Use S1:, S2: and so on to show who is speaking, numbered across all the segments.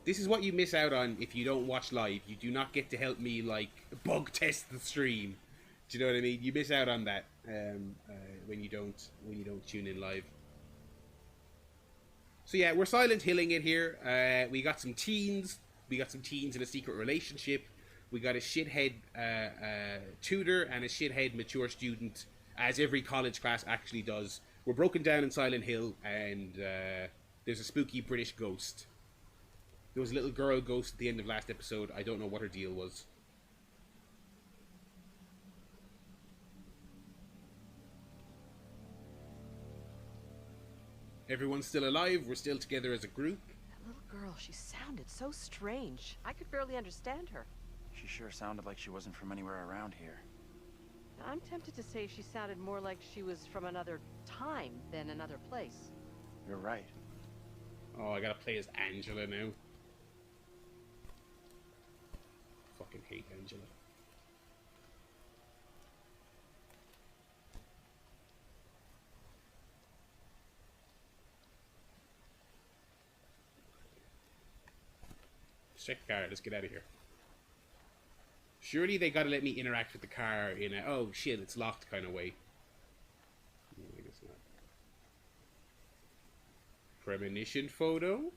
S1: This is what you miss out on if you don't watch live. You do not get to help me like bug test the stream. Do you know what I mean? You miss out on that when you don't tune in live. So yeah, we're Silent Hilling it here. We got some teens. We got some teens in a secret relationship. We got a shithead tutor and a shithead mature student, as every college class actually does. We're broken down in Silent Hill, and there's a spooky British ghost. There was a little girl ghost at the end of last episode. I don't know what her deal was. Everyone's still alive. We're still together as a group.
S2: That little girl, she sounded so strange. I could barely understand her.
S3: She sure sounded like she wasn't from anywhere around here.
S2: I'm tempted to say she sounded more like she was from another time than another place.
S3: You're right.
S1: Oh, I gotta play as Angela now. Fucking hate Angela. Let's check the car. Let's get out of here. Surely they gotta let me interact with the car in a oh shit, it's locked kind of way. No, I guess not. Premonition photo?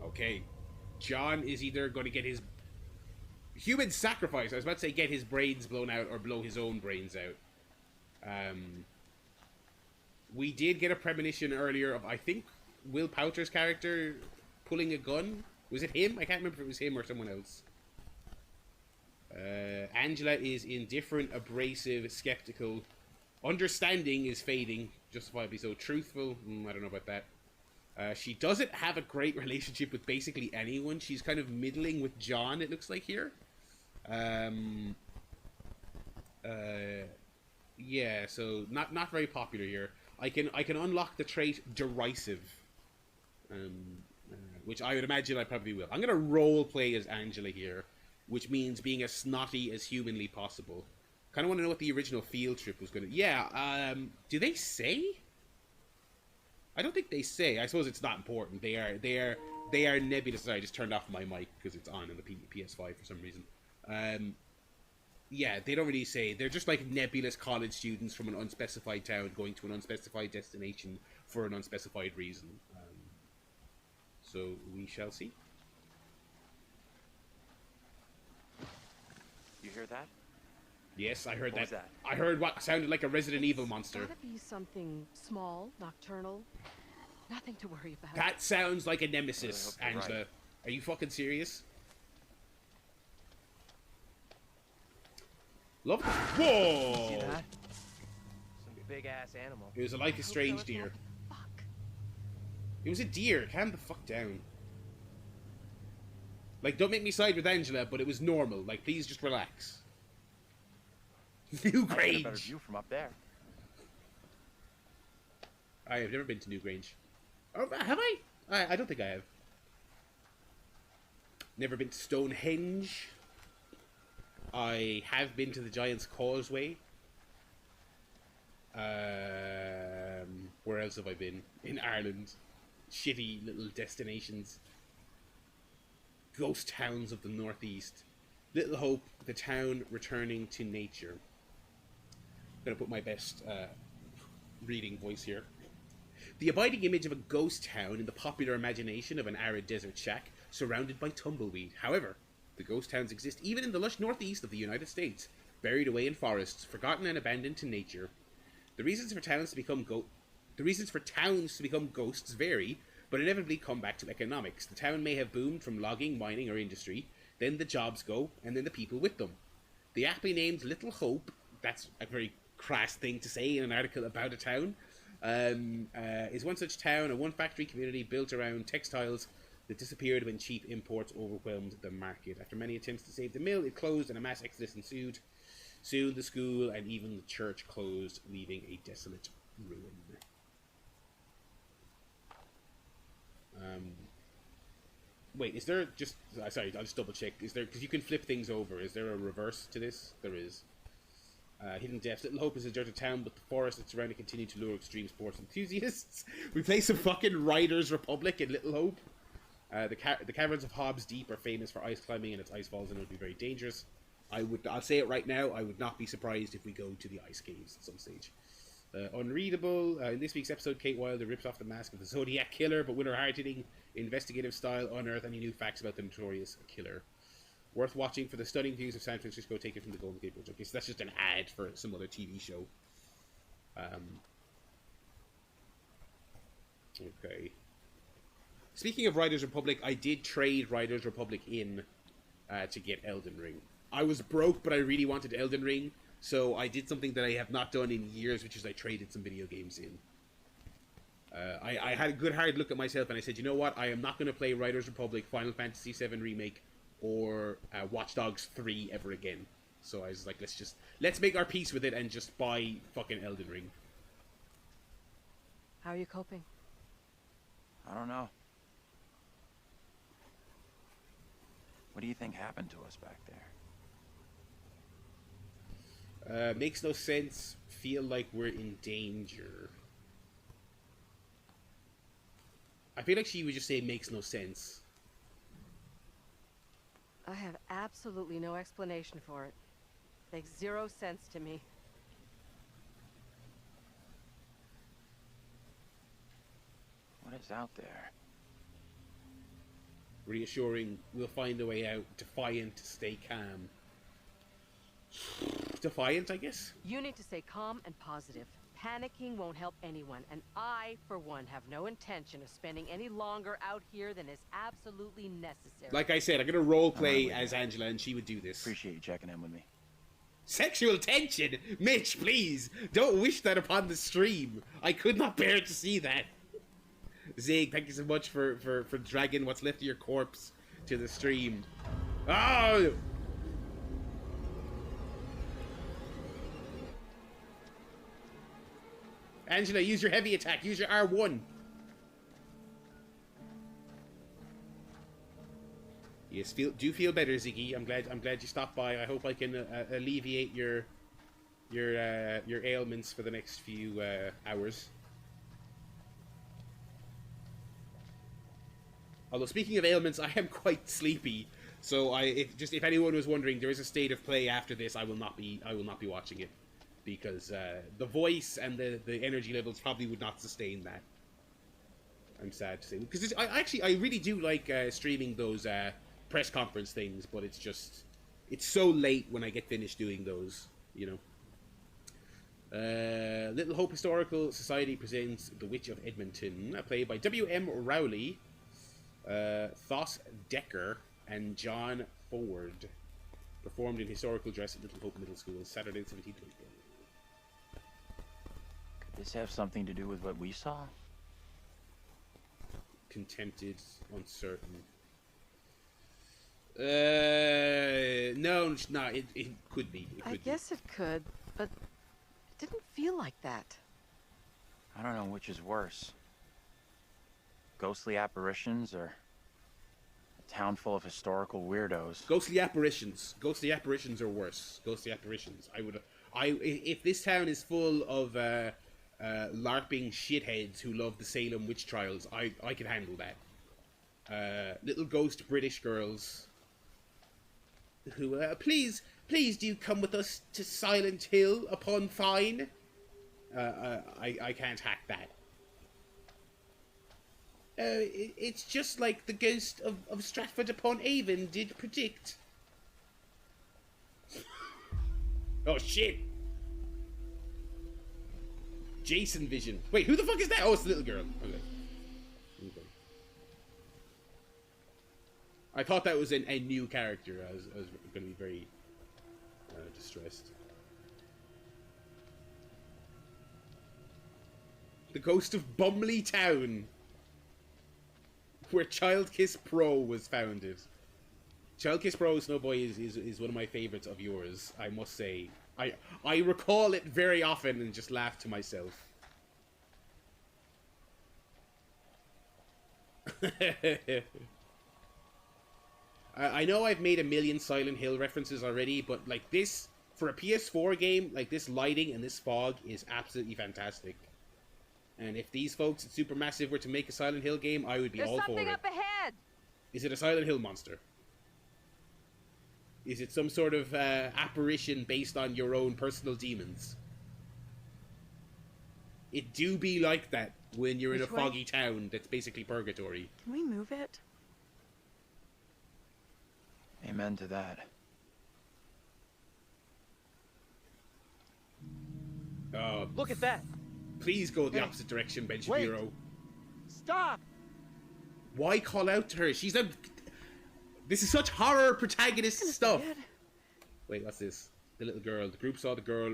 S1: Okay. John is either going to get his human sacrifice. I was about to say get his brains blown out or blow his own brains out. We did get a premonition earlier of, I think, Will Poulter's character pulling a gun. Was it him? I can't remember if it was him or someone else. Angela is indifferent, abrasive, skeptical. Understanding is fading, justifiably so. Truthful, I don't know about that. She doesn't have a great relationship with basically anyone. She's kind of middling with John, it looks like here. Yeah, so not very popular here. I can unlock the trait derisive, which I would imagine I probably will. I'm gonna role play as Angela here, which means being as snotty as humanly possible. Kind of want to know what the original field trip was gonna. Yeah. Do they say? I don't think they say. I suppose it's not important. They are nebulous. Sorry, I just turned off my mic because it's on in the PS5 for some reason. Yeah, they don't really say. They're just like nebulous college students from an unspecified town going to an unspecified destination for an unspecified reason. So we shall see.
S3: You hear that?
S1: Yes, I heard
S3: What was
S1: that.
S3: that?
S1: I heard what sounded like a Resident Evil monster.
S2: Gotta be something small, nocturnal. Nothing to worry about.
S1: That sounds like a nemesis,
S3: I really hope you're
S1: Angela.
S3: right.
S1: Are you fucking serious? Love. Whoa!
S4: See that? Some big ass animal.
S1: It was a Life is Strange
S2: Hope
S1: deer.
S2: Fuck.
S1: It was a deer. Calm the fuck down. Like, don't make me side with Angela, but it was normal. Like, please just relax.
S3: I get a better
S1: Newgrange.
S3: view from up there.
S1: I have never been to Newgrange. Oh, have I? I don't think I have. Never been to Stonehenge. I have been to the Giant's Causeway. Where else have I been? In Ireland. Shitty little destinations. Ghost towns of the northeast. Little Hope, the town returning to nature. I'm going to put my best reading voice here. The abiding image of a ghost town in the popular imagination of an arid desert shack surrounded by tumbleweed. However, the ghost towns exist even in the lush northeast of the United States, buried away in forests, forgotten and abandoned to nature. The reasons for towns to become ghosts vary, but inevitably come back to economics. The town may have boomed from logging, mining, or industry, then the jobs go, and then the people with them. The aptly named Little Hope, that's a very crass thing to say in an article about a town, is one such town, a one-factory community built around textiles that disappeared when cheap imports overwhelmed the market. After many attempts to save the mill, it closed and a mass exodus ensued. Soon the school and even the church closed, leaving a desolate ruin. Wait, is there just... sorry, I'll just double check. Is there... Because you can flip things over. Is there a reverse to this? There is. Hidden Depths. Little Hope is a deserted town, but the forest that's around it continue to lure extreme sports enthusiasts. We play some fucking Riders Republic in Little Hope. The caverns of Hobbs Deep are famous for ice climbing, and its ice falls and it would be very dangerous. I'll say it right now, I would not be surprised if we go to the ice caves at some stage. Unreadable. In this week's episode, Kate Wilder rips off the mask of the Zodiac Killer, but with her hard-hitting, investigative style, unearth any new facts about the notorious killer. Worth watching for the stunning views of San Francisco taken from the Golden Gate Bridge. Okay, so that's just an ad for some other TV show. Okay. Speaking of Riders Republic, I did trade Riders Republic in to get Elden Ring. I was broke, but I really wanted Elden Ring, so I did something that I have not done in years, which is I traded some video games in. I had a good hard look at myself, and I said, you know what? I am not going to play Riders Republic, Final Fantasy VII Remake, or Watch Dogs 3 ever again. So I was like, let's make our peace with it and just buy fucking Elden Ring.
S2: How are you coping?
S3: I don't know. What do you think happened to us back there?
S1: Makes no sense. Feel like we're in danger. I feel like she would just say makes no sense.
S2: I have absolutely no explanation for it. Makes zero sense to me.
S3: What is out there?
S1: Reassuring, we'll find a way out. Defiant, stay calm. Defiant, I guess?
S2: You need to stay calm and positive. Panicking won't help anyone, and I, for one, have no intention of spending any longer out here than is absolutely necessary.
S1: Like I said, I'm gonna roleplay as Angela, and she would do this.
S3: Appreciate you checking in with me.
S1: Sexual tension! Mitch, please! Don't wish that upon the stream! I could not bear to see that! Zig, thank you so much for dragging what's left of your corpse to the stream. Oh! Angela, use your heavy attack. Use your R1. Yes, do feel better, Ziggy. I'm glad you stopped by. I hope I can alleviate your ailments for the next few hours. Although speaking of ailments, I am quite sleepy. So if anyone was wondering, there is a state of play after this. I will not be watching it because the voice and the energy levels probably would not sustain that. I'm sad to say, because I really do like streaming those press conference things, but it's so late when I get finished doing those, you know. Little Hope Historical Society presents The Witch of Edmonton, played by W.M. Rowley, Thos Decker, and John Ford. Performed in historical dress at Little Hope Middle School, Saturday, 17th April.
S3: Could this have something to do with what we saw?
S1: Contented, uncertain. No, it could be.
S2: I guess it could, but it didn't feel like that.
S3: I don't know which is worse. Ghostly apparitions or a town full of historical weirdos?
S1: Ghostly apparitions. Ghostly apparitions are worse. Ghostly apparitions. If this town is full of LARPing shitheads who love the Salem witch trials, I could handle that. Little ghost British girls who, please do come with us to Silent Hill upon fine. I can't hack that. It's just like the ghost of Stratford upon Avon did predict. Oh shit! Jason Vision. Wait, who the fuck is that? Oh, it's the little girl. Okay. I thought that was a new character. I was going to be very distressed. The Ghost of Bumley Town, where Child Kiss Pro was founded. Child Kiss Pro, Snowboy, is one of my favorites of yours, I must say. I recall it very often and just laugh to myself. I know I've made a million Silent Hill references already, but like this, for a PS4 game, like this lighting and this fog is absolutely fantastic. And if these folks at Supermassive were to make a Silent Hill game, I would be
S2: There's
S1: all for
S2: something
S1: it.
S2: up ahead!
S1: Is it a Silent Hill monster? Is it some sort of apparition based on your own personal demons? It do be like that when you're in a
S5: Which way?
S1: foggy town that's basically purgatory.
S5: Can we move it?
S3: Amen to that.
S4: Look at that!
S1: Please go the
S4: Hey,
S1: opposite direction, Ben
S4: wait.
S1: Shapiro.
S4: Stop!
S1: Why call out to her? She's a... This is such horror protagonist stuff.
S5: Good.
S1: Wait, what's this? The little girl. The group saw the girl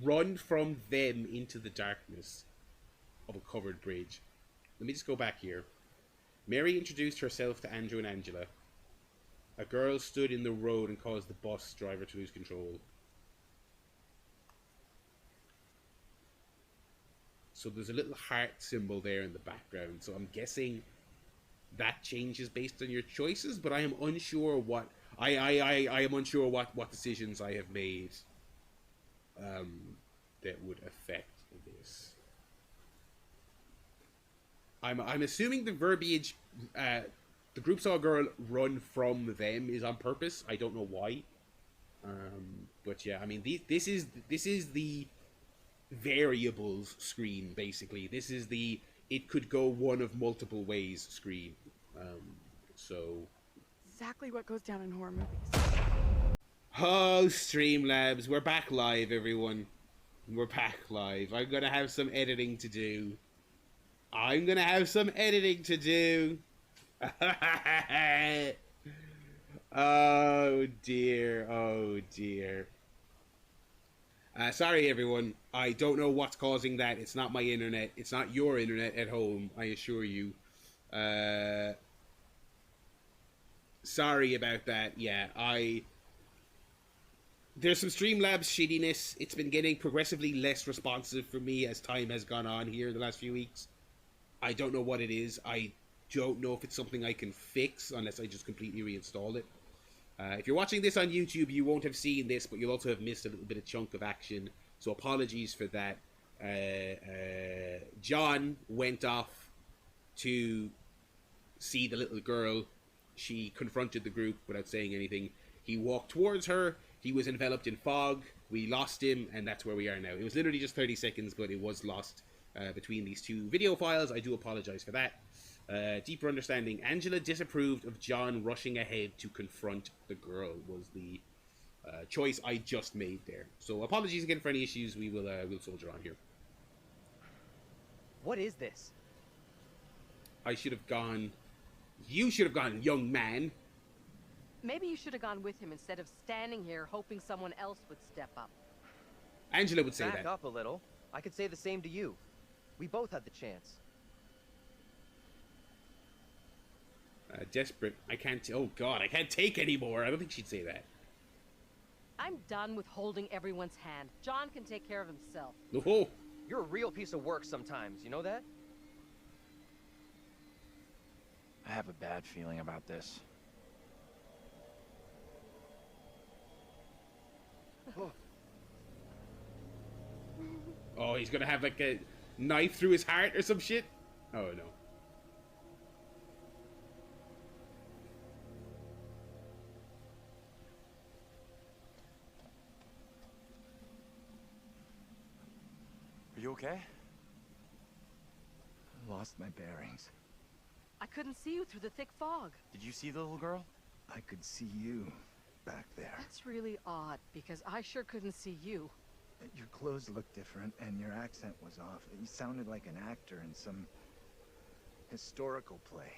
S1: run from them into the darkness of a covered bridge. Let me just go back here. Mary introduced herself to Andrew and Angela. A girl stood in the road and caused the bus driver to lose control. So there's a little heart symbol there in the background. So I'm guessing that changes based on your choices, but I am unsure what I am unsure what decisions I have made that would affect this. I'm assuming the verbiage the group saw a girl run from them is on purpose. I don't know why. But yeah, I mean this is the variables screen basically. This is the it could go one of multiple ways screen. So
S5: Exactly what goes down in horror movies.
S1: oh, Streamlabs, we're back live, everyone. We're back live. I'm gonna have some editing to do. Oh dear, oh dear. Sorry everyone, I don't know what's causing that. It's not my internet. It's not your internet at home, I assure you. Sorry about that. Yeah, there's some Streamlabs shittiness. It's been getting progressively less responsive for me as time has gone on here the last few weeks. I don't know what it is. I don't know if it's something I can fix unless I just completely reinstall it. If you're watching this on YouTube, you won't have seen this, but you'll also have missed a little bit of chunk of action. So apologies for that. John went off to see the little girl. She confronted the group without saying anything. He walked towards her. He was enveloped in fog. We lost him, and that's where we are now. It was literally just 30 seconds, but it was lost between these two video files. I do apologize for that. Deeper understanding. Angela disapproved of John rushing ahead to confront the girl was the choice I just made there. So apologies again for any issues. We'll soldier on here.
S4: What is this?
S1: I should have gone. You should have gone, young man.
S2: Maybe you should have gone with him instead of standing here hoping someone else would step up.
S1: Angela would say
S4: Back
S1: that.
S4: up a little. I could say the same to you. We both had the chance.
S1: Desperate. I can't. Oh God, I can't take anymore. I don't think she'd say that.
S2: I'm done with holding everyone's hand. John can take care of himself.
S1: Oh,
S4: You're a real piece of work sometimes, you know that?
S3: I have a bad feeling about this.
S1: oh, he's gonna have like a knife through his heart or some shit. Oh no.
S3: Are you okay?
S6: Lost my bearings.
S2: I couldn't see you through the thick fog.
S3: Did you see the little girl?
S6: I could see you back there.
S2: That's really odd, because I sure couldn't see you.
S6: Your clothes looked different, and your accent was off. You sounded like an actor in some historical play.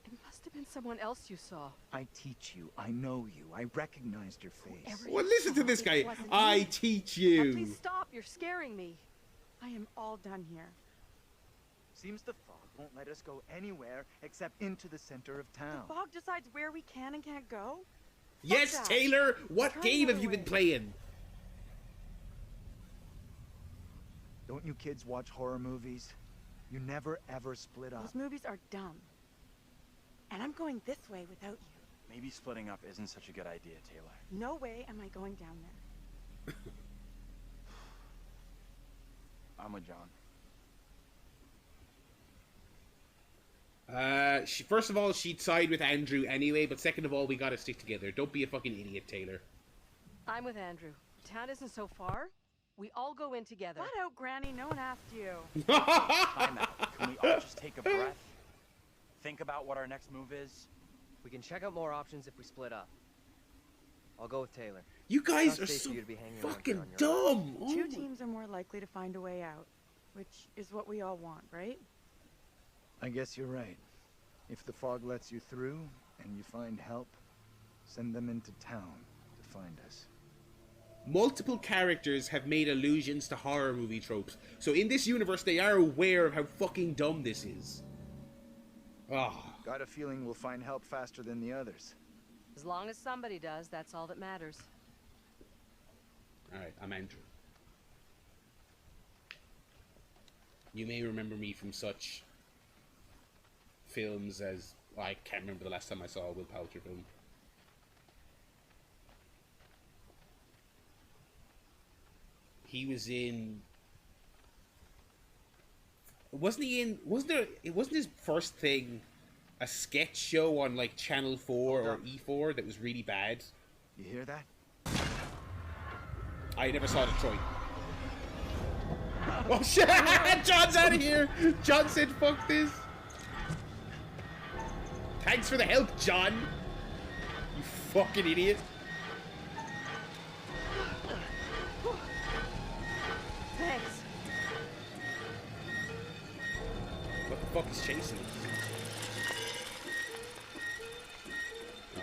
S2: It must have been someone else you saw.
S6: I teach you. I know you. I recognized your face.
S2: Whoever
S1: Well,
S2: you
S1: listen to
S2: saw,
S1: this
S2: it
S1: guy.
S2: wasn't
S1: I
S2: you.
S1: teach
S2: Now,
S1: you.
S2: please stop. You're scaring me.
S5: I am all done here.
S6: Seems the fog won't let us go anywhere except into the center of town.
S5: The fog decides where we can and can't go?
S1: Yes,
S5: that.
S1: Taylor. What
S5: Try
S1: game have
S5: another
S1: you been
S5: way.
S1: playing?
S6: Don't you kids watch horror movies? You never ever split up.
S5: Those movies are dumb. And I'm going this way without you.
S3: Maybe splitting up isn't such a good idea, Taylor.
S5: No way am I going down there.
S3: I'm with John.
S1: First of all, she'd side with Andrew anyway, but second of all, we gotta stick together. Don't be a fucking idiot, Taylor.
S2: I'm with Andrew. Town isn't so far. We all go in together.
S5: Flat out, Granny, no one asked you.
S3: Time out. Can we all just take a breath? Think about what our next move is?
S4: We can check out more options if we split up. I'll go with Taylor.
S1: You guys
S4: Not
S1: are
S4: safe
S1: so
S4: for you to be hanging around
S1: fucking
S4: here on your own.
S1: dumb. Oh
S5: Two
S1: my-
S5: teams are more likely to find a way out, which is what we all want, right?
S6: I guess you're right. If the fog lets you through and you find help, send them into town to find us.
S1: Multiple characters have made allusions to horror movie tropes, so in this universe they are aware of how fucking dumb this is. Ah.
S6: Got a feeling we'll find help faster than the others.
S2: As long as somebody does, that's all that matters.
S1: Alright, I'm Andrew. You may remember me from such films as... Well, I can't remember the last time I saw a Will Poulter film. He was in... Wasn't he in... Wasn't there... It wasn't his first thing a sketch show on like Channel 4 or E4 that was really bad?
S6: You hear that?
S1: I never saw Detroit. Oh shit! John's out of here! John said fuck this! Thanks for the help, John! You fucking idiot!
S2: Thanks.
S1: What the fuck is chasing us? Oh.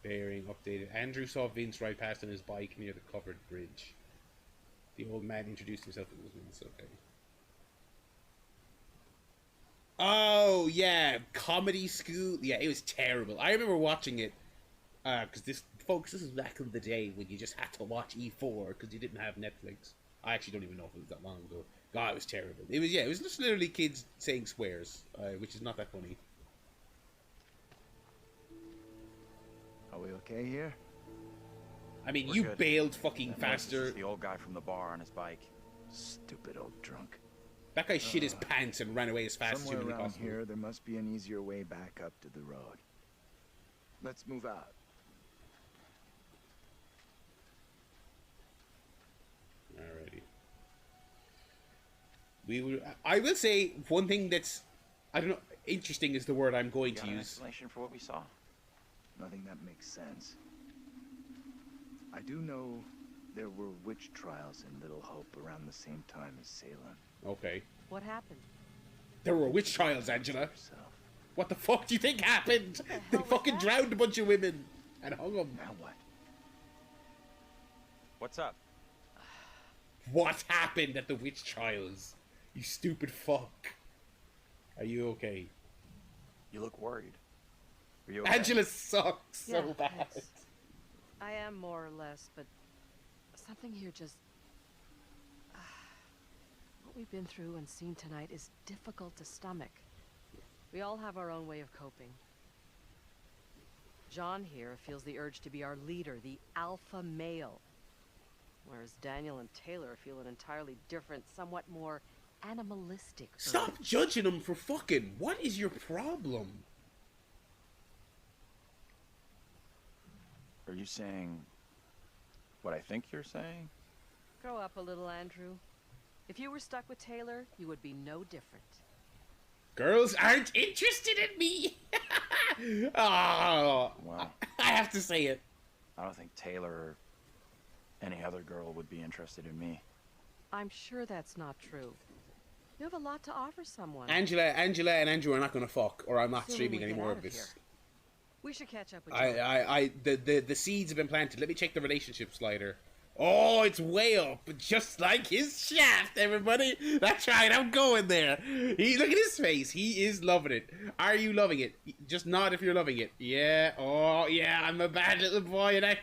S1: Bearing updated. Andrew saw Vince ride past on his bike near the covered bridge. The old man introduced himself. It was Vince, okay. Oh, yeah. Comedy School. Yeah, it was terrible. I remember watching it. Because this is back in the day when you just had to watch E4 because you didn't have Netflix. I actually don't even know if it was that long ago. God, it was terrible. It was just literally kids saying swears, which is not that funny.
S6: Are we okay here?
S1: I mean,
S3: We're
S1: you
S3: good.
S1: bailed fucking
S3: That noise is
S1: faster.
S3: just the old guy from the bar on his bike.
S6: Stupid old drunk.
S1: That guy shit his pants and ran away as fast as
S6: Somewhere
S1: humanly
S6: around
S1: possible.
S6: here, there must be an easier way back up to the road. Let's move out.
S1: Alrighty. I will say one thing that's, I don't know, interesting is the word I'm going
S3: You
S1: to
S3: got an
S1: use.
S3: explanation for what we saw?
S6: Nothing that makes sense. I do know there were witch trials in Little Hope around the same time as Salem.
S1: Okay.
S2: What happened?
S1: There were witch trials, Angela.
S6: Herself.
S1: What the fuck do you think happened? They
S5: was
S1: fucking
S5: that?
S1: drowned a bunch of women and hung them.
S6: Now what?
S3: What's up?
S1: What happened at the witch trials? You stupid fuck. Are you okay?
S3: You look worried. Are you okay?
S1: Angela sucks so
S2: Yeah,
S1: bad.
S2: thanks. I am more or less, but something here just... What we've been through and seen tonight is difficult to stomach. We all have our own way of coping. John here feels the urge to be our leader, the alpha male. Whereas Daniel and Taylor feel an entirely different, somewhat more animalistic
S1: Stop
S2: urge.
S1: judging them for fucking. What is your problem?
S3: Are you saying what I think you're saying?
S2: Grow up a little, Andrew. If you were stuck with Taylor, you would be no different.
S1: Girls aren't interested in me. Oh,
S3: Well,
S1: I have to say it.
S3: I don't think Taylor or any other girl would be interested in me.
S2: I'm sure that's not true. You have a lot to offer someone.
S1: Angela, and Andrew are not gonna fuck, or I'm not
S2: Assuming
S1: streaming
S2: we
S1: any
S2: get
S1: more
S2: out
S1: of
S2: of
S1: this.
S2: here. We should catch up with John.
S1: The seeds have been planted. Let me check the relationship slider. Oh, it's way up, just like his shaft, everybody. That's right, I'm going there. Look at his face. He is loving it. Are you loving it? Just nod if you're loving it. Yeah. Oh, yeah. I'm a bad little boy, and I.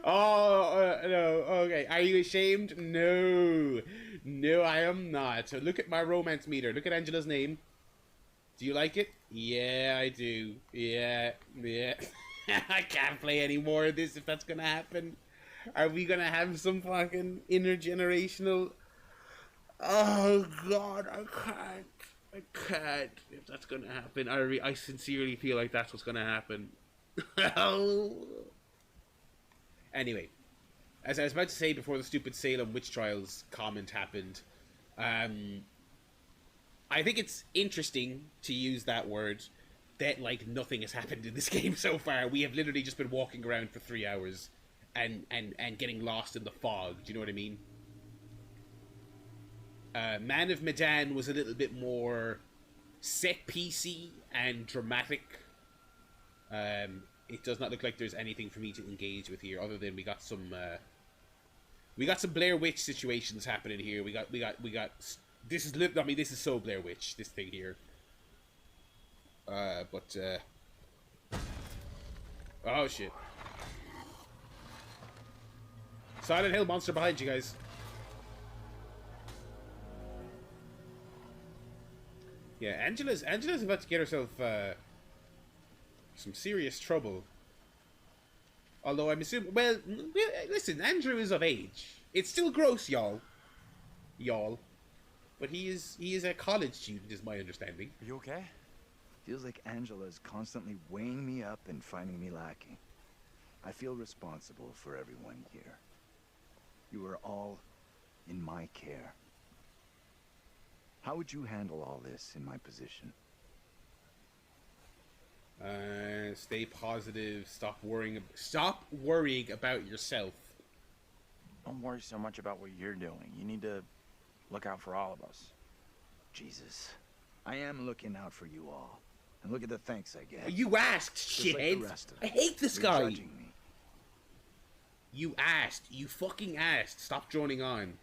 S1: Oh no. Okay. Are you ashamed? No. No, I am not. So look at my romance meter. Look at Angela's name. Do you like it? Yeah, I do. Yeah, yeah. I can't play any more of this if that's gonna happen. Are we gonna have some fucking intergenerational... Oh, God, I can't. I can't. If that's gonna happen, I sincerely feel like that's what's gonna happen. Anyway, as I was about to say before the stupid Salem witch trials comment happened, I think it's interesting to use that word, that like nothing has happened in this game so far. We have literally just been walking around for 3 hours and getting lost in the fog. Do you know what I mean? Man of Medan was a little bit more set-piecey and dramatic. It does not look like there's anything for me to engage with here, other than we got some Blair Witch situations happening here. We got. This is I mean, this is so Blair Witch. This thing here. Oh shit! Silent Hill monster behind you guys. Yeah, Angela's about to get herself some serious trouble. Although I'm assuming, well, listen, Andrew is of age. It's still gross, y'all. But he is a college student, is my understanding.
S3: Are you okay?
S6: Feels like Angela's constantly weighing me up and finding me lacking. I feel responsible for everyone here. You are all in my care. How would you handle all this in my position?
S1: Stay positive. Stop worrying about yourself.
S3: Don't worry so much about what you're doing. You need to look out for all of us.
S6: Jesus, I am looking out for you all. And look at the thanks I get.
S1: You asked, shithead.
S6: Like
S1: I hate this
S6: You're
S1: guy.
S6: judging me.
S1: You asked. You fucking asked. Stop droning on.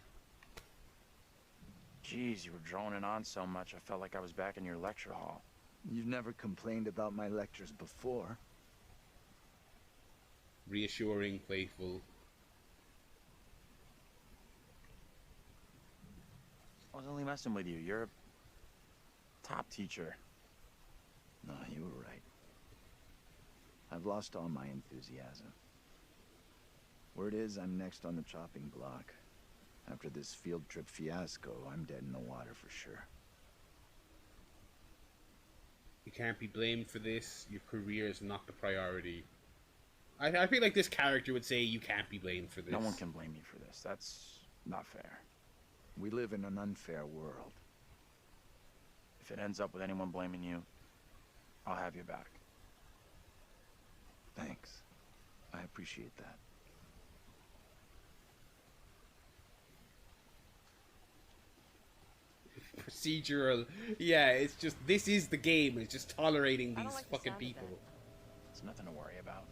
S3: Jeez, you were droning on so much, I felt like I was back in your lecture hall.
S6: You've never complained about my lectures before.
S1: Reassuring, playful.
S3: I was only messing with you. You're a top teacher.
S6: No, you were right. I've lost all my enthusiasm. Word is I'm next on the chopping block. After this field trip fiasco, I'm dead in the water for sure.
S1: You can't be blamed for this. Your career is not the priority. I feel like this character would say you can't be blamed for this.
S3: No one can blame you for this. That's not fair.
S6: We live in an unfair world.
S3: If it ends up with anyone blaming you, I'll have you back.
S6: Thanks. I appreciate that.
S1: Procedural. Yeah, it's just, this is the game. It's just tolerating these
S2: like the
S1: fucking
S2: sound of
S1: people.
S3: It's nothing to worry about.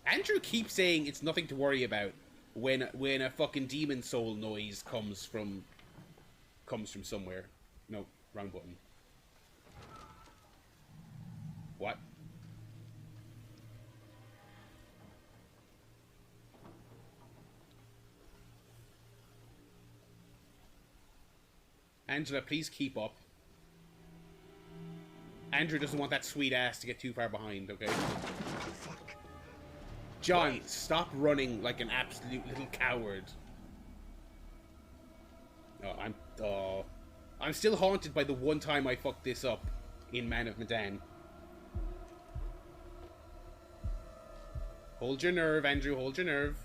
S1: Andrew keeps saying it's nothing to worry about when a fucking demon soul noise comes from somewhere. No, wrong button. What? Angela, please keep up. Andrew doesn't want that sweet ass to get too far behind, okay?
S6: Fuck.
S1: John, stop running like an absolute little coward. I'm still haunted by the one time I fucked this up in Man of Medan. Hold your nerve, Andrew, hold your nerve.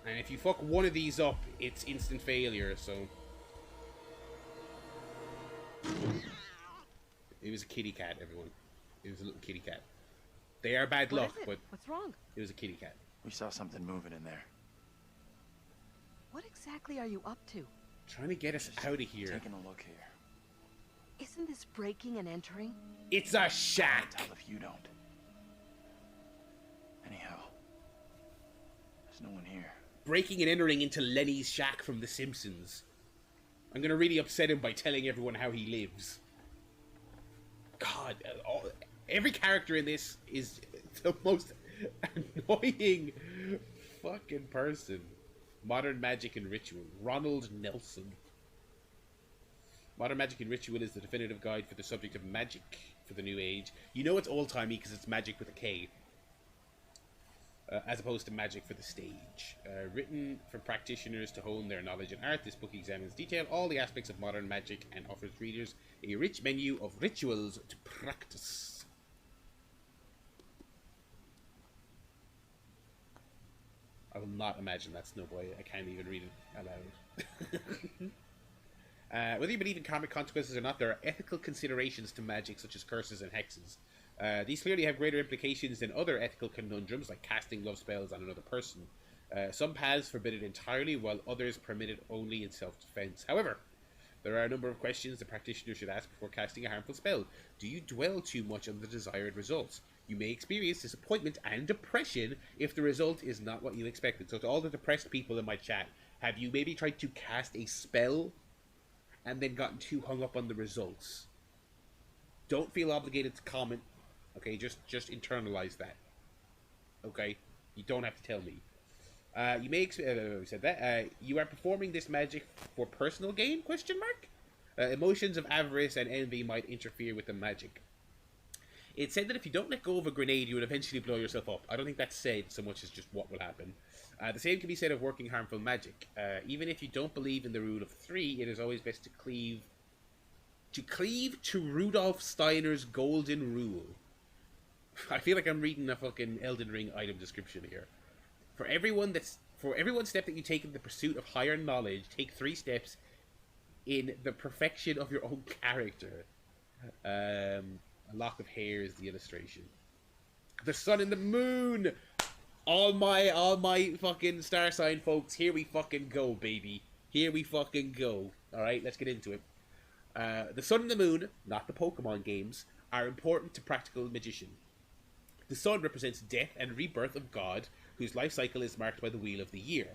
S1: And if you fuck one of these up, it's instant failure, so... It was a kitty cat, everyone. It was a little kitty cat. They are bad luck, but...
S2: What's wrong?
S1: It was a kitty cat.
S3: We saw something moving in there.
S2: What exactly are you up to?
S1: Trying to get us out of here.
S3: Taking a look here.
S2: Isn't this breaking and entering?
S1: It's a shack!
S3: Tell if you don't. Anyhow, there's no one here.
S1: Breaking and entering into Lenny's shack from The Simpsons. I'm gonna really upset him by telling everyone how he lives. God, every character in this is the most annoying fucking person. Modern Magic and Ritual. Ronald Nelson. Modern Magic and Ritual is the definitive guide for the subject of magic for the new age. You know it's old-timey because it's magic with a K. As opposed to magic for the stage. Written for practitioners to hone their knowledge and art, this book examines detail all the aspects of modern magic and offers readers a rich menu of rituals to practice. I will not imagine that, Snowboy. I can't even read it aloud. Whether you believe in karmic consequences or not, there are ethical considerations to magic, such as curses and hexes. These clearly have greater implications than other ethical conundrums, like casting love spells on another person. Some paths forbid it entirely, while others permit it only in self-defense. However, there are a number of questions the practitioner should ask before casting a harmful spell. Do you dwell too much on the desired results? You may experience disappointment and depression if the result is not what you expected. So to all the depressed people in my chat, have you maybe tried to cast a spell and then gotten too hung up on the results? Don't feel obligated to comment. Okay, just internalize that. Okay, you don't have to tell me. You may said that you are performing this magic for personal gain? Question mark. Emotions of avarice and envy might interfere with the magic. It said that if you don't let go of a grenade, you would eventually blow yourself up. I don't think that's said so much as just what will happen. The same can be said of working harmful magic. Even if you don't believe in the rule of three, it is always best to cleave to Rudolf Steiner's golden rule. I feel like I'm reading a fucking Elden Ring item description here. For every one step that you take in the pursuit of higher knowledge, take 3 steps in the perfection of your own character. A lock of hair is the illustration. The sun and the moon! All my fucking star sign folks, here we fucking go, baby. Here we fucking go. Alright, let's get into it. The sun and the moon, not the Pokemon games, are important to practical magician. The sun represents death and rebirth of God, whose life cycle is marked by the wheel of the year.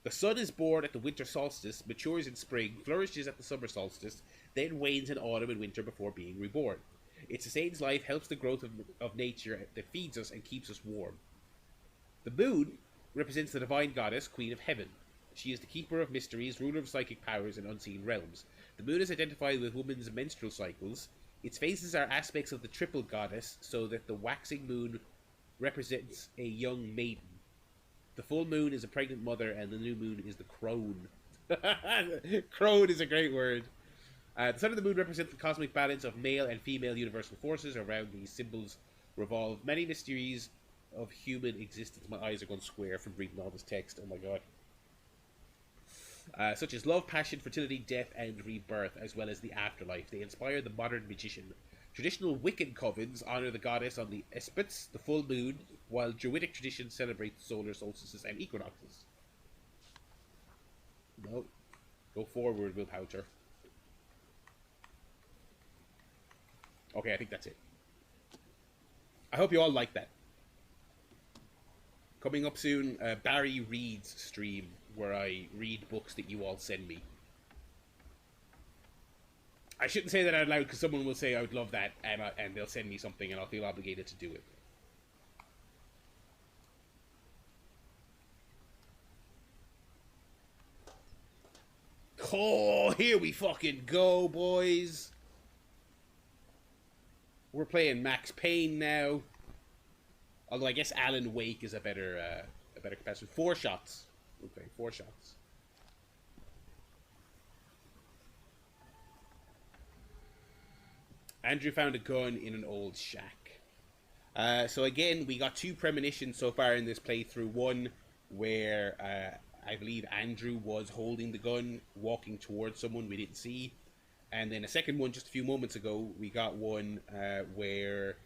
S1: The sun is born at the winter solstice, matures in spring, flourishes at the summer solstice, then wanes in autumn and winter before being reborn. It sustains life, helps the growth of nature that feeds us and keeps us warm. The moon represents the divine goddess, queen of heaven. She is the keeper of mysteries, ruler of psychic powers and unseen realms. The moon is identified with women's menstrual cycles. Its phases are aspects of the triple goddess, so that the waxing moon represents a young maiden. The full moon is a pregnant mother, and the new moon is the crone. Crone is a great word. The sun and the moon represent the cosmic balance of male and female universal forces. Around these symbols revolve many mysteries of human existence. My eyes are going square from reading all this text. Oh my god. Such as love, passion, fertility, death, and rebirth, as well as the afterlife. They inspire the modern magician. Traditional Wiccan covens honor the goddess on the Espets, the full moon, while Druidic traditions celebrate solar solstices and equinoxes. No. Go forward, Will Pouter. Okay, I think that's it. I hope you all like that. Coming up soon, Barry Reed's stream, where I read books that you all send me. I shouldn't say that out loud because someone will say I would love that, and they'll send me something and I'll feel obligated to do it. Oh, here we fucking go, boys. We're playing Max Payne now. Although I guess Alan Wake is a better comparison. 4 shots. Okay, 4 shots. Andrew found a gun in an old shack. So again, we got 2 premonitions so far in this playthrough. One where I believe Andrew was holding the gun, walking towards someone we didn't see. And then a second one just a few moments ago, we got one where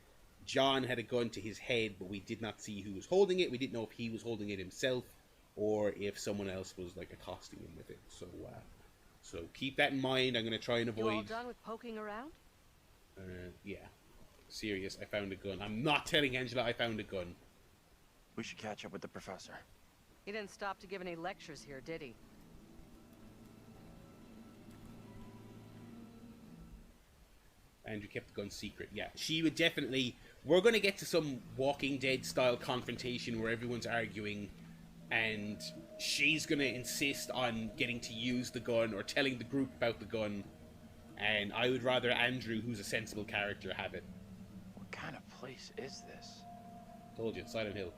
S1: John had a gun to his head, but we did not see who was holding it. We didn't know if he was holding it himself or if someone else was like accosting him with it. So keep that in mind. I'm going to try and avoid...
S2: You all done with poking around?
S1: Yeah. Serious, I found a gun. I'm not telling Angela I found a gun.
S3: We should catch up with the professor.
S2: He didn't stop to give any lectures here, did he?
S1: Andrew kept the gun secret. Yeah, she would definitely... We're going to get to some Walking Dead style confrontation where everyone's arguing, and she's going to insist on getting to use the gun or telling the group about the gun, and I would rather Andrew, who's a sensible character, have it.
S3: What kind of place is this?
S1: Told you, Silent Hill.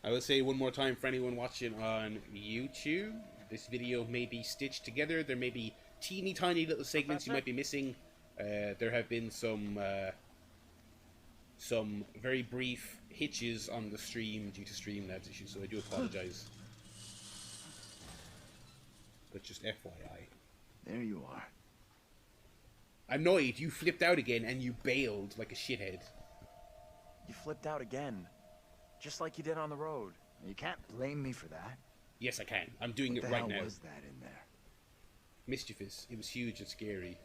S1: I will say one more time for anyone watching on YouTube, this video may be stitched together. There may be teeny tiny little segments you might be missing. There have been some very brief hitches on the stream due to Streamlabs issues, so I do apologize. But just FYI.
S6: There you are.
S1: Annoyed, you flipped out again and you bailed like a shithead.
S3: You flipped out again. Just like you did on the road.
S6: You can't blame me for that.
S1: Yes, I can. I'm doing
S6: What
S1: it
S6: the
S1: right
S6: hell
S1: now.
S6: was that in there?
S1: Mischievous. It was huge and scary.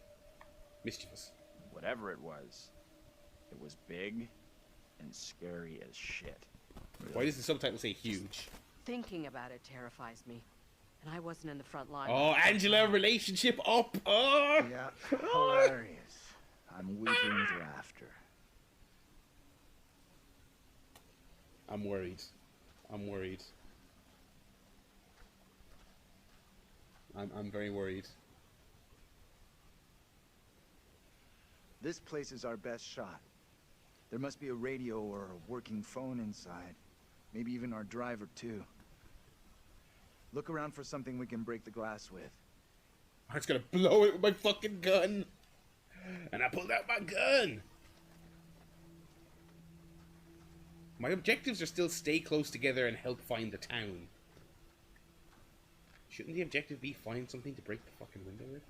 S1: Mischievous.
S3: Whatever it was big and scary as shit.
S1: Why does the subtitle say huge?
S2: Thinking about it terrifies me. And I wasn't in the front line.
S1: Oh, Angela, relationship up! Oh!
S6: Yeah, hilarious. I'm weeping with laughter.
S1: I'm worried. I'm worried. I'm very worried.
S6: This place is our best shot. There must be a radio or a working phone inside. Maybe even our driver, too. Look around for something we can break the glass with.
S1: I was gonna blow it with my fucking gun! And I pulled out my gun! My objectives are still stay close together and help find the town. Shouldn't the objective be find something to break the fucking window with?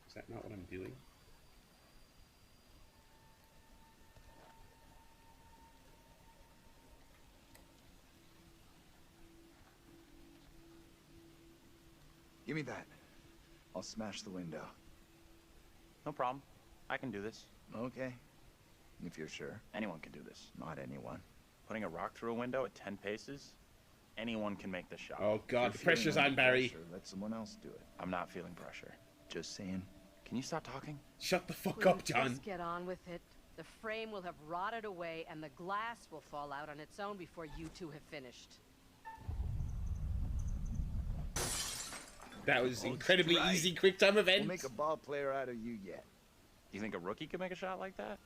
S1: Is that not what I'm doing?
S6: Give me that. I'll smash the window.
S3: No problem. I can do this.
S6: Okay. If you're sure.
S3: Anyone can do this.
S6: Not anyone.
S3: Putting a rock through a window at 10 paces? Anyone can make the shot.
S1: Oh god, the
S6: If you're
S1: pressure's
S6: feeling
S1: on, Barry.
S6: pressure, let someone else do it.
S3: I'm not feeling pressure.
S6: Just saying.
S3: Can you stop talking?
S1: Shut the fuck
S2: Will
S1: up,
S2: you
S1: John.
S2: Just get on with it. The frame will have rotted away and the glass will fall out on its own before you two have finished.
S1: That was
S6: Oh,
S1: incredibly
S6: right.
S1: easy quick time event.
S6: We'll make a ball player out of you yet.
S3: Do you think a rookie could make a shot like that?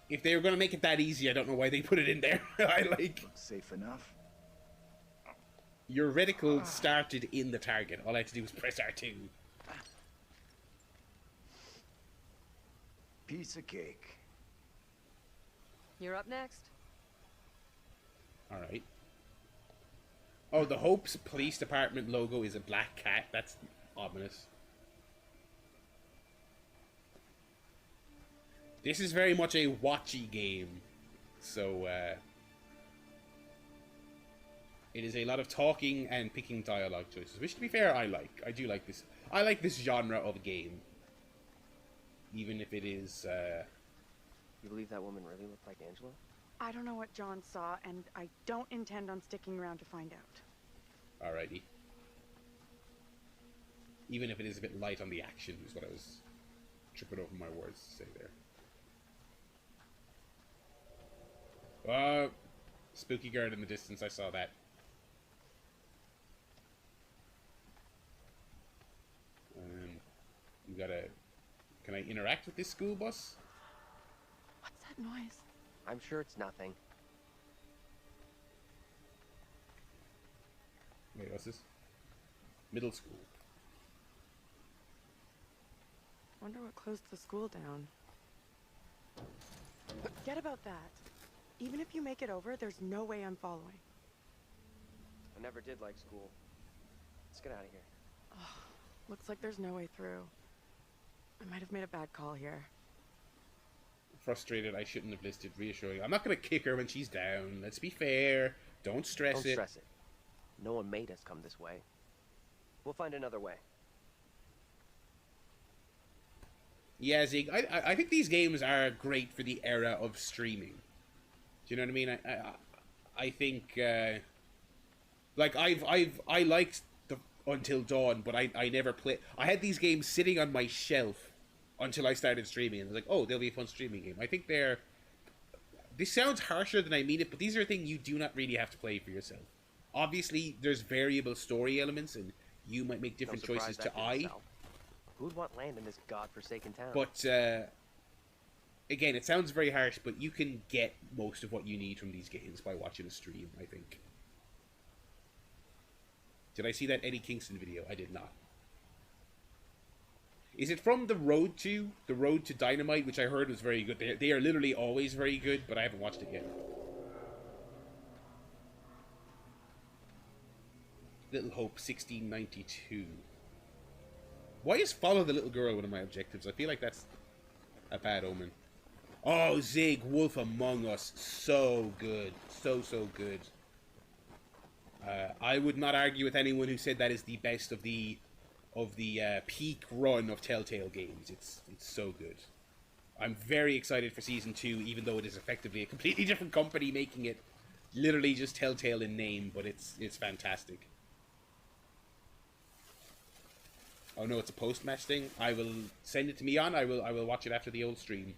S1: If they were gonna make it that easy, I don't know why they put it in there. I like...
S6: Looks safe enough.
S1: Your reticle started in the target. All I had to do was press R2.
S6: Piece of cake.
S2: You're up next.
S1: Alright. Oh, the Hope's Police Department logo is a black cat. That's ominous. This is very much a watchy game. So, it is a lot of talking and picking dialogue choices. Which, to be fair, I like. I do like this. I like this genre of game. Even if it is,
S4: You believe that woman really looked like Angela?
S5: I don't know what John saw, and I don't intend on sticking around to find out.
S1: Alrighty. Even if it is a bit light on the action, is what I was tripping over my words to say there. Spooky guard in the distance, I saw that. We gotta... Can I interact with this school bus?
S5: What's that noise?
S4: I'm sure it's nothing.
S1: Wait, what's this? Middle school.
S5: Wonder what closed the school down. Forget about that. Even if you make it over, there's no way I'm following.
S4: I never did like school. Let's get out of here.
S5: Looks like there's no way through. I might have made a bad call here.
S1: Frustrated, I shouldn't have listed reassuring. I'm not gonna kick her when she's down. Let's be fair. Don't stress
S4: Don't
S1: it.
S4: stress it. No one made us come this way. We'll find another way.
S1: Yeah, Zig, I think these games are great for the era of streaming. Do you know what I mean? I think like I liked the Until Dawn, but I never played. I had these games sitting on my shelf until I started streaming, and I was like, oh, they'll be a fun streaming game. I think they're. This sounds harsher than I mean it, but these are things you do not really have to play for yourself. Obviously, there's variable story elements, and you might make different
S4: No surprise
S1: choices
S4: that
S1: to
S4: didn't
S1: eye.
S4: sell. Who'd want land in this godforsaken town?
S1: But again, it sounds very harsh, but you can get most of what you need from these games by watching a stream, I think. Did I see that Eddie Kingston video? I did not. Is it from The Road to Dynamite, which I heard was very good? They are literally always very good, but I haven't watched it yet. Little Hope 1692. Why is follow the little girl one of my objectives? I feel like that's a bad omen. Oh, Zig, Wolf Among Us. So good. So good. I would not argue with anyone who said that is the best of the peak run of Telltale games. It's so good. I'm very excited for Season 2, even though it is effectively a completely different company making it. Literally just Telltale in name, but it's fantastic. Oh no, it's a post-match thing. I will send it to me on. I will watch it after the old stream.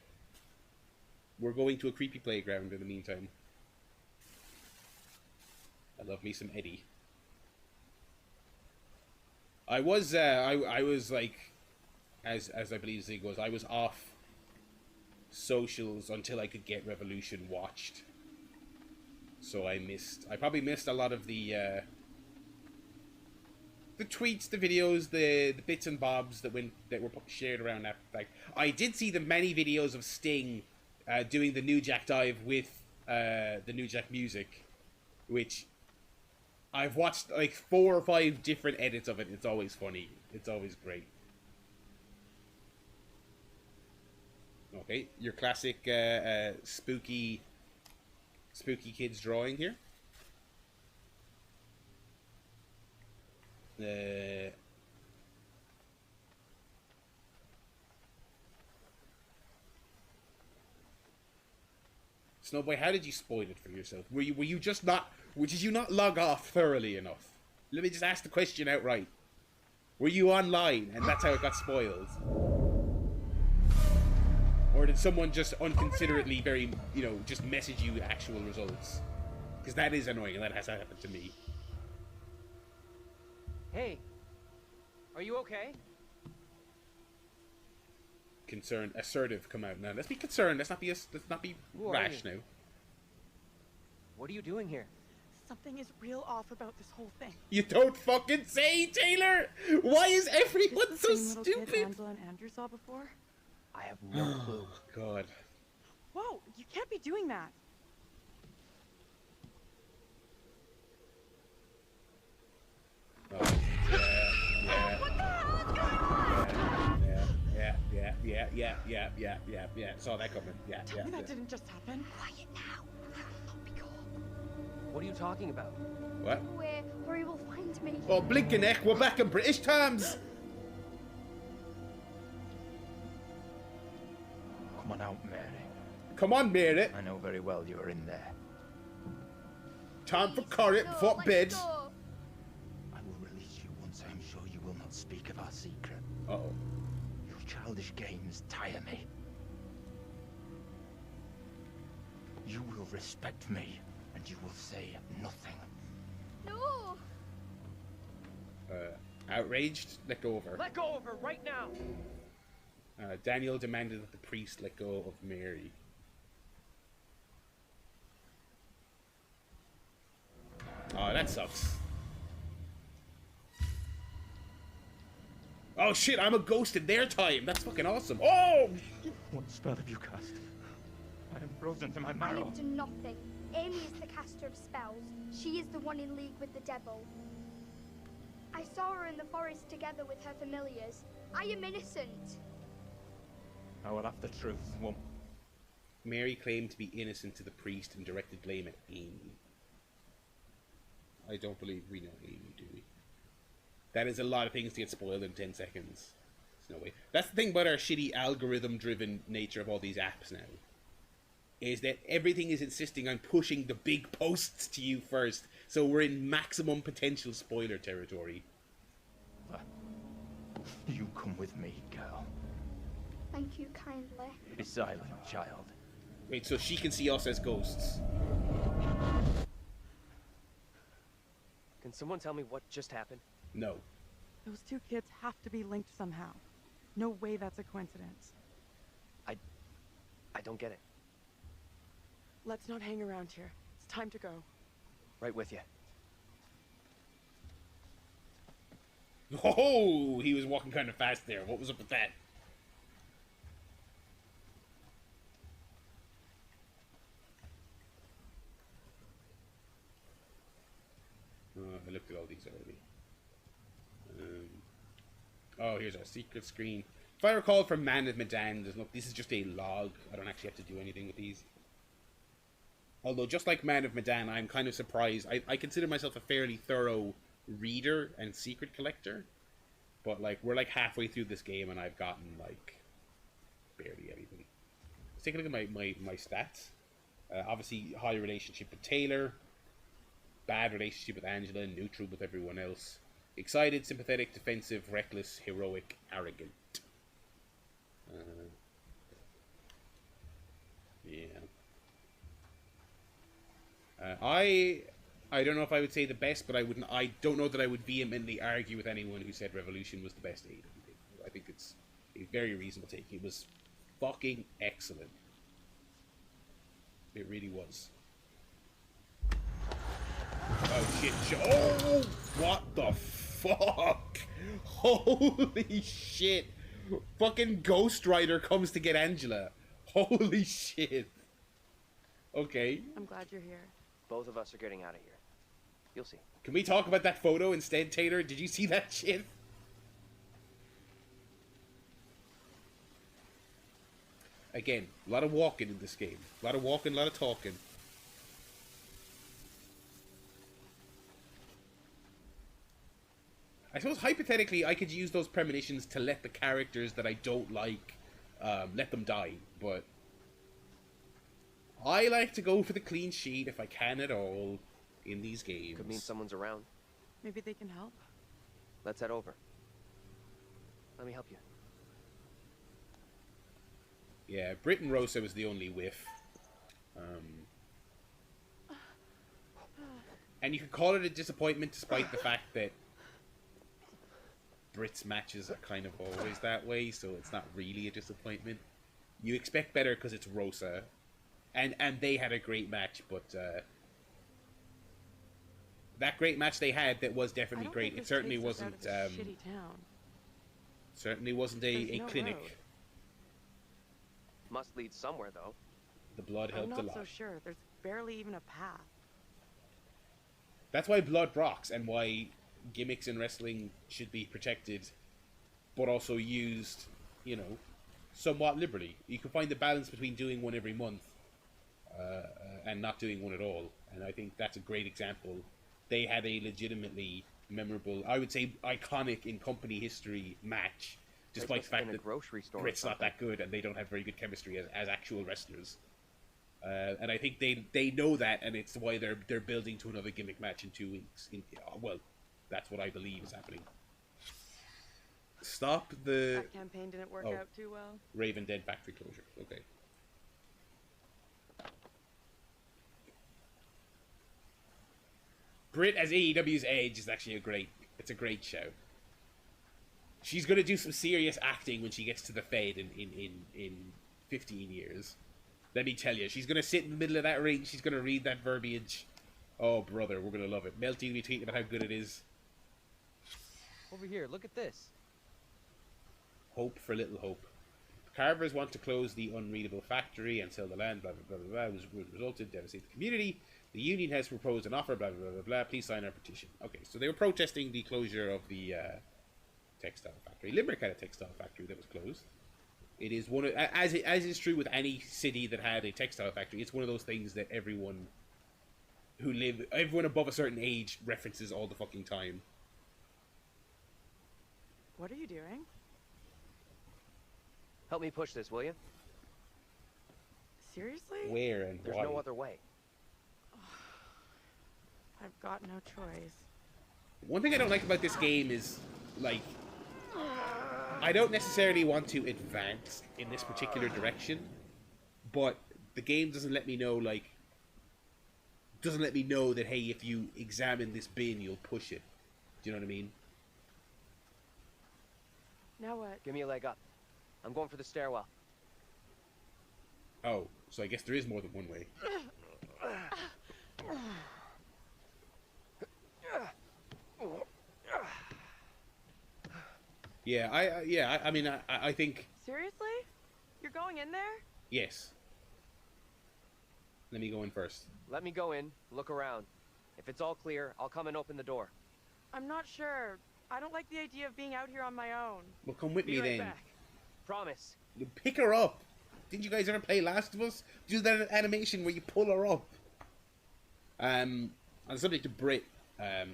S1: We're going to a creepy playground in the meantime. I love me some Eddie. I was like, as I believe Zig was, I was off socials until I could get Revolution watched. So I probably missed a lot of the tweets, the videos, the bits and bobs that were shared around that fact. I did see the many videos of Sting doing the New Jack dive with the New Jack music, which I've watched like 4 or 5 different edits of it. It's always funny. It's always great. Okay, your classic spooky kids drawing here. Snowboy, how did you spoil it for yourself? Were you just not? Did you not log off thoroughly enough? Let me just ask the question outright. Were you online and that's how it got spoiled? Or did someone just unconsiderately just message you actual results? Because that is annoying and that has happened to me.
S4: Hey, are you okay?
S1: Concerned, assertive, come out now. Let's be concerned. Let's not be
S4: Who are
S1: rash
S4: you?
S1: now.
S4: What are you doing here?
S5: Something is real off about this whole thing.
S1: You don't fucking say, Taylor! Why is everyone
S5: Is
S1: so
S5: this the same little kid
S1: stupid?
S5: Angela and Andrew saw before?
S4: I have no clue.
S1: God.
S5: Whoa, you can't be doing that.
S1: Oh, yeah. Saw that coming.
S5: Tell me that didn't just happen.
S7: Quiet now. I'll be cool.
S4: What are you talking about?
S1: What?
S7: Where he will find me.
S1: Oh, blinking heck, we're back in British terms!
S3: Come on out, Mary.
S1: Come on, Mary.
S3: I know very well you are in there.
S1: Time for
S7: Please,
S1: curry
S7: no,
S1: before
S7: let
S1: bed.
S7: go.
S3: I will release you once I am sure you will not speak of our secret.
S1: Uh-oh.
S3: Your childish games tire me. You will respect me, and you will say nothing.
S7: No.
S1: Outraged? Let go of her.
S4: Let go of her right now!
S1: Daniel demanded that the priest let go of Mary. Oh, that sucks. Oh shit, I'm a ghost in their time. That's fucking awesome. Oh!
S3: What spell have you cast? I am frozen to my
S7: I
S3: marrow.
S7: have done nothing. Amy is the caster of spells. She is the one in league with the devil. I saw her in the forest together with her familiars. I am innocent.
S3: I will have the truth, woman.
S1: Mary claimed to be innocent to the priest and directed blame at Amy. I don't believe we know Amy, do we? That is a lot of things to get spoiled in 10 seconds. There's no way. That's the thing about our shitty algorithm-driven nature of all these apps now. Is that everything is insisting on pushing the big posts to you first, so we're in maximum potential spoiler territory.
S6: You come with me, girl.
S7: Thank you kindly.
S3: Be silent, child.
S1: Wait, so she can see us as ghosts?
S4: Can someone tell me what just happened?
S1: No.
S5: Those two kids have to be linked somehow. No way that's a coincidence.
S4: I don't get it.
S5: Let's not hang around here. It's time to go.
S4: Right with you.
S1: Oh, he was walking kind of fast there. What was up with that? I looked at all these already. Oh, here's our secret screen. If I recall from Man of Medan, this is just a log. I don't actually have to do anything with these. Although, just like Man of Medan, I'm kind of surprised. I consider myself a fairly thorough reader and secret collector. But, like, we're like halfway through this game and I've gotten, like, barely anything. Let's take a look at my stats. Obviously, high relationship with Taylor. Bad relationship with Angela, neutral with everyone else. Excited, sympathetic, defensive, reckless, heroic, arrogant. Yeah. I don't know if I would say the best, but I don't know that I would vehemently argue with anyone who said Revolution was the best Aiden. I think it's a very reasonable take. It was fucking excellent. It really was. Oh shit! Oh, what the fuck? Holy shit! Fucking Ghost Rider comes to get Angela. Holy shit! Okay.
S5: I'm glad you're here.
S4: Both of us are getting out of here. You'll see.
S1: Can we talk about that photo instead, Taylor? Did you see that shit? Again, a lot of walking in this game. A lot of walking, a lot of talking. I suppose, hypothetically, I could use those premonitions to let the characters that I don't like, let them die, but I like to go for the clean sheet if I can at all in these games.
S4: Could mean someone's around.
S5: Maybe they can help.
S4: Let's head over. Let me help you.
S1: Yeah, Britt and Rosa was the only whiff. And you could call it a disappointment despite the fact that Britt's matches are kind of always that way, so it's not really a disappointment. You expect better because it's Rosa. And they had a great match, but that great match they had that was definitely great. It certainly wasn't
S5: Shitty town.
S1: certainly wasn't a
S5: No
S1: clinic.
S5: road.
S4: Must lead somewhere, though.
S1: The blood
S5: I'm
S1: helped a
S5: not
S1: lot.
S5: so sure. There's barely even a path.
S1: That's why blood rocks, and why gimmicks in wrestling should be protected, but also used, you know, somewhat liberally. You can find the balance between doing one every month and not doing one at all, and I think that's a great example. They had a legitimately memorable, I would say iconic in company history match, despite the fact that
S4: grocery store
S1: Britt's not that good and they don't have very good chemistry as actual wrestlers. And I think they know that, and it's why they're building to another gimmick match in 2 weeks. Well, that's what I believe is happening. Stop the
S5: That campaign didn't work
S1: Oh.
S5: out too well.
S1: Raven Dead factory closure. Okay. Britt as AEW's Edge is actually it's a great show. She's gonna do some serious acting when she gets to the Fed in 15 years. Let me tell you, she's gonna sit in the middle of that ring. She's gonna read that verbiage. Oh, brother, we're gonna love it. Melty will be tweeting about how good it is.
S4: Over here, look at this.
S1: Hope for little hope. Carvers want to close the unreadable factory and sell the land, blah, blah, blah, blah, blah, which resulted devastate the community. The union has proposed an offer, blah, blah, blah, blah, please sign our petition. Okay, so they were protesting the closure of the textile factory. Limerick had a textile factory that was closed. It is one of, as is true with any city that had a textile factory, it's one of those things that everyone above a certain age references all the fucking time.
S5: What are you doing?
S4: Help me push this, will you?
S5: Seriously?
S1: Where and
S4: There's
S1: why?
S4: no other way.
S5: I've got no choice.
S1: One thing I don't like about this game is, like, I don't necessarily want to advance in this particular direction, but the game doesn't let me know, like, doesn't let me know that, hey, if you examine this bin, you'll push it. Do you know what I mean?
S5: Now what?
S4: Give me a leg up. I'm going for the stairwell.
S1: Oh, so I guess there is more than one way. Yeah, I mean, I think,
S5: Seriously? You're going in there?
S1: yes. Let me go in first.
S4: Let me go in, look around. If it's all clear, I'll come and open the door.
S5: I'm not sure. I don't like the idea of being out here on my own.
S1: Well, come with
S4: Be
S1: me
S4: right
S1: then.
S4: back. Promise.
S1: You pick her up. Didn't you guys ever play Last of Us? Do that animation where you pull her up. On the subject of Brit, I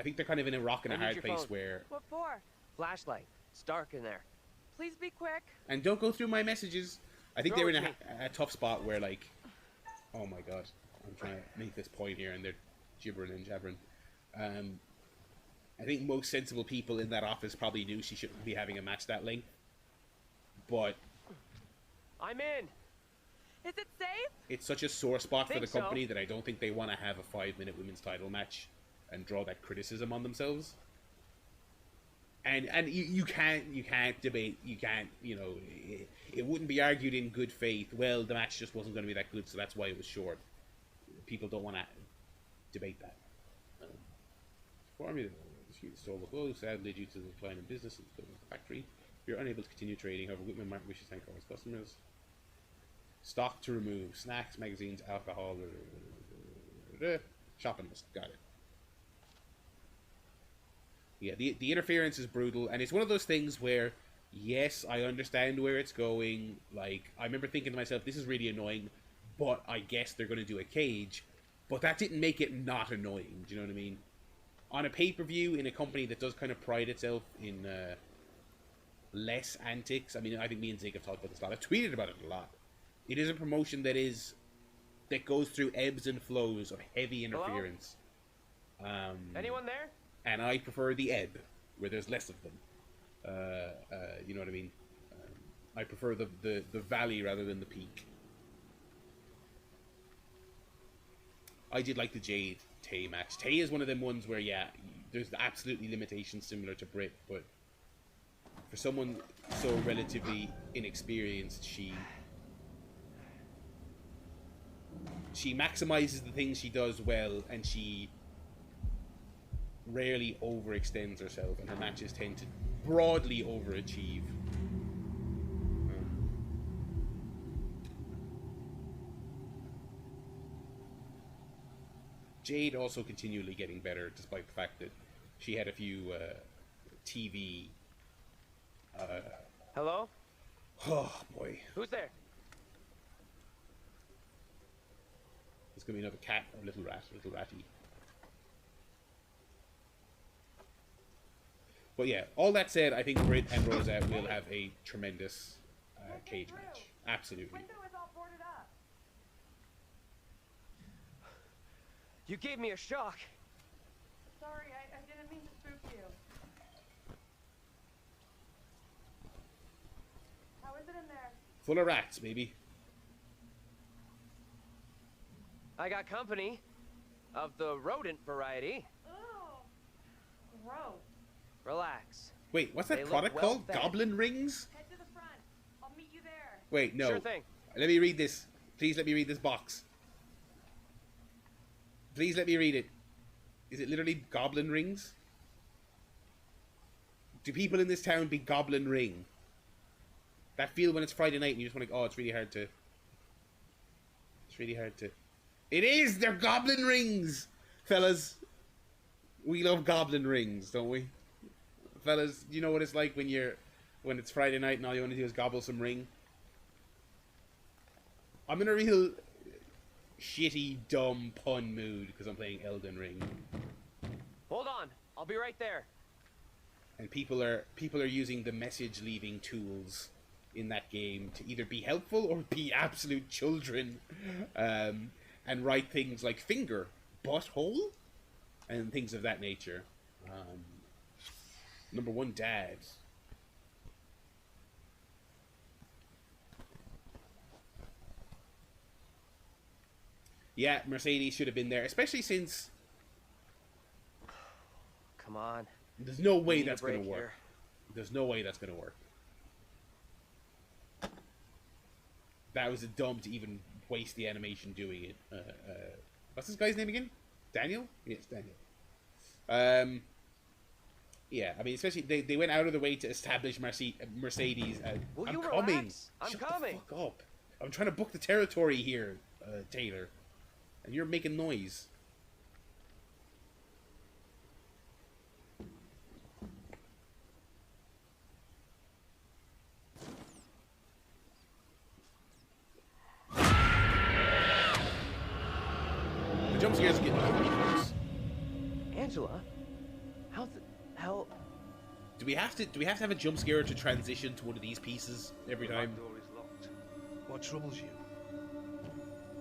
S1: think they're kind of in a rock and a
S4: I need
S1: hard
S4: your
S1: place
S4: phone.
S1: where...
S5: What for?
S4: Flashlight. It's dark in there.
S5: Please be quick.
S1: And don't go through my messages. I think
S4: Throw
S1: they're in
S4: it
S1: a tough spot where, like... Oh my god. I'm trying to make this point here and they're gibbering and jabbering. I think most sensible people in that office probably knew she shouldn't be having a match that length. But
S4: I'm in.
S5: Is it safe?
S1: it's such a sore spot for
S4: Think
S1: the
S4: so.
S1: company that I don't think they want to have a 5-minute women's title match and draw that criticism on themselves. And you can't debate, you know, it wouldn't be argued in good faith, well, the match just wasn't going to be that good, so that's why it was short. People don't want to debate that. Formula stole the clothes, sadly, due to the decline in business in the factory. We are unable to continue trading, however, Whitman Martin wishes to thank all his customers. Stock to remove, snacks, magazines, alcohol, shopping list, got it. Yeah, the interference is brutal, and it's one of those things where, yes, I understand where it's going. Like, I remember thinking to myself, this is really annoying, but I guess they're going to do a cage. But that didn't make it not annoying, do you know what I mean? On a pay-per-view, in a company that does kind of pride itself in less antics, I mean, I think me and Zig have talked about this a lot. I've tweeted about it a lot. It is a promotion that goes through ebbs and flows of heavy interference.
S4: Anyone there?
S1: And I prefer the ebb, where there's less of them. You know what I mean? I prefer the valley rather than the peak. I did like the Jade Tay match. Tay is one of them ones where, yeah, there's absolutely limitations similar to Britt, but for someone so relatively inexperienced, she maximizes the things she does well, and she rarely overextends herself, and her matches tend to broadly overachieve. Jade also continually getting better, despite the fact that she had a few TV.
S4: Hello?
S1: Oh boy,
S4: Who's there?
S1: there's gonna be another cat or little ratty. But yeah, all that said, I think Britt and Rosa will have a tremendous cage match. Absolutely.
S5: Window is all boarded up.
S4: You gave me a shock.
S5: Sorry, I didn't mean to spook you. How is it in there?
S1: Full of rats, baby.
S4: I got company. Of the rodent variety.
S5: Ugh. Gross.
S4: Relax.
S1: Wait, what's
S4: They
S1: that
S4: look
S1: product
S4: well
S1: called?
S4: fed.
S1: Goblin rings?
S5: Head to the front. I'll meet you there.
S1: Wait, no.
S4: Sure thing.
S1: Let me read this. Please let me read this box. Please let me read it. Is it literally goblin rings? Do people in this town be goblin ring? That feel when it's Friday night and you just want to... Oh, it's really hard to... It's really hard to... It is! They're goblin rings! Fellas. We love goblin rings, don't we? Fellas, you know what it's like when it's Friday night and all you want to do is gobble some ring? I'm in a real shitty, dumb pun mood because I'm playing Elden Ring,
S4: Hold on. I'll be right there.
S1: and people are using the message leaving tools in that game to either be helpful or be absolute children, and write things like finger, butthole, and things of that nature. Number one, dad. Yeah, Mercedes should have been there, especially since
S4: Come on.
S1: there's no
S4: We
S1: way
S4: need a
S1: that's going to
S4: break
S1: work.
S4: here.
S1: There's no way that's going to work. That was a dumb to even waste the animation doing it. What's this guy's name again? Daniel? Yes, Daniel. Yeah, I mean, especially they went out of the way to establish Mercedes.
S4: Will
S1: I'm
S4: you
S1: coming.
S4: relax? I'm
S1: Shut
S4: coming.
S1: the fuck up. I'm trying to book the territory here, Taylor, and you're making noise. The jump scares are getting pretty close.
S4: Angela? How the hell?
S1: Do we have to have a jump scare to transition to one of these pieces every time?
S8: The door is locked. What troubles you?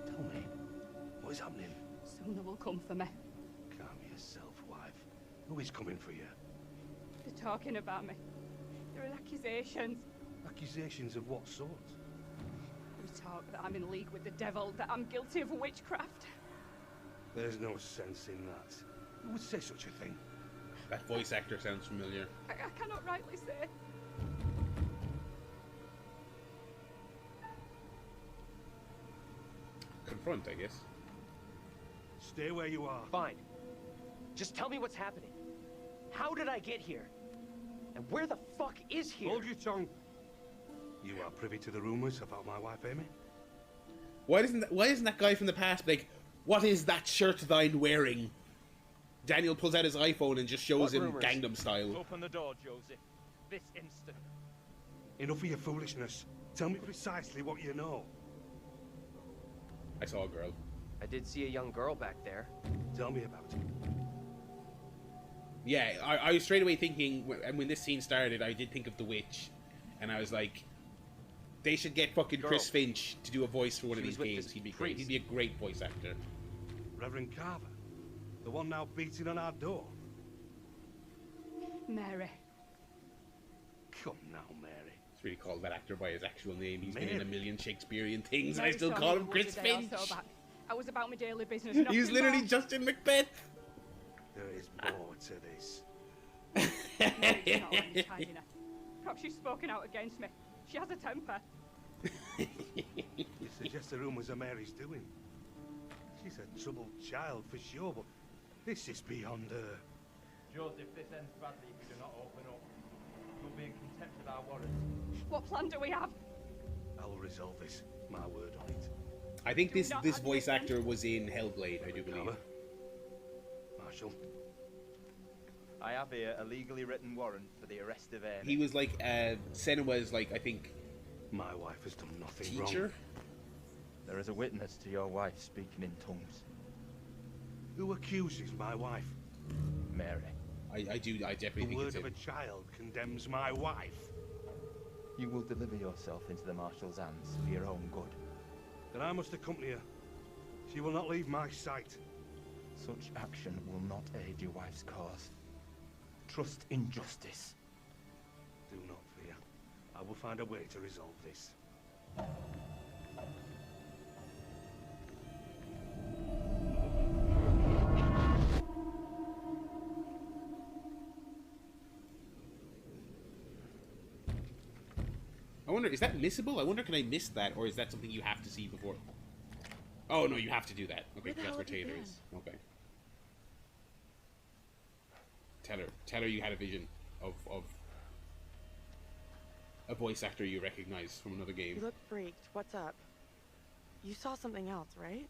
S8: Tell me. What is happening?
S9: Sona will come for me.
S8: Calm yourself, wife. Who is coming for you?
S9: They're talking about me. There are accusations.
S8: Accusations of what sort?
S9: There's talk that I'm in league with the devil, that I'm guilty of witchcraft.
S8: There's no sense in that. Who would say such a thing?
S1: That voice actor sounds familiar.
S9: I cannot rightly say.
S1: Confront, I guess.
S8: Stay where you are.
S4: Fine. Just tell me what's happening. How did I get here? And where the fuck is here?
S8: Hold your tongue. You are privy to the rumors about my wife, Amy?
S1: Why isn't that guy from the past like, what is that shirt thine wearing? Daniel pulls out his iPhone and just shows
S4: What
S1: him
S4: rumors?
S1: Gangnam Style.
S3: Open the door, Joseph. This instant.
S8: Enough of your foolishness. Tell me precisely what you know.
S1: I saw a girl.
S4: I did see a young girl back there.
S8: Tell me about it.
S1: Yeah, I was straight away thinking, and when this scene started, I did think of The Witch, and I was like, they should get fucking Chris
S4: Girl.
S1: Finch to do a voice for one of
S4: She
S1: these
S4: was with
S1: games.
S4: this
S1: He'd be great.
S4: priest.
S1: He'd be a great voice actor.
S8: Reverend Carver. The one now beating on our door.
S9: Mary.
S8: Come now, Mary.
S1: It's really called that actor by his actual name. He's been
S8: Mary.
S1: in a million Shakespearean things, and I
S9: Mary
S1: still
S9: saw
S1: call
S9: me
S1: him
S9: the woods
S1: Chris
S9: the day I
S1: Finch.
S9: saw back. I was about my daily business.
S1: He's
S9: nothing
S1: literally
S9: more.
S1: just in Macbeth.
S8: There is more to this.
S9: Mary's not letting me hide in her. Perhaps she's spoken out against me. She has a temper.
S8: You suggest the rumors are Mary's doing. She's a troubled child for sure, but this is beyond her.
S3: Joseph, this ends badly if you do not open up. You'll be in contempt of our warrant.
S9: What plan do we have?
S8: I will resolve this. My word on it.
S1: I think
S9: Do
S1: this
S9: not
S1: voice
S9: understand.
S1: actor was in Hellblade, I do believe.
S8: Carver. Marshal.
S3: I have here a legally written warrant for the arrest of Amy.
S1: He was like, Senua's like, I think,
S8: My wife has done nothing
S1: teacher?
S8: wrong.
S3: There is a witness to your wife speaking in tongues.
S8: Who accuses my wife?
S3: Mary.
S1: I definitely
S8: The
S1: think
S8: word
S1: it's
S8: of a
S1: him.
S8: child condemns my wife.
S3: You will deliver yourself into the Marshal's hands for your own good.
S8: Then I must accompany her. She will not leave my sight.
S3: Such action will not aid your wife's cause. Trust in justice.
S8: Do not fear. I will find a way to resolve this.
S1: I wonder, is that missable? I wonder, can I miss that, or is that something you have to see before? Oh, no, you have to do that. Okay,
S5: Where the
S1: that's
S5: hell
S1: where
S5: have you
S1: Taylor
S5: been?
S1: is. Okay. Tell her you had a vision of a voice actor you recognize from another game.
S5: You look freaked. What's up? You saw something else, right?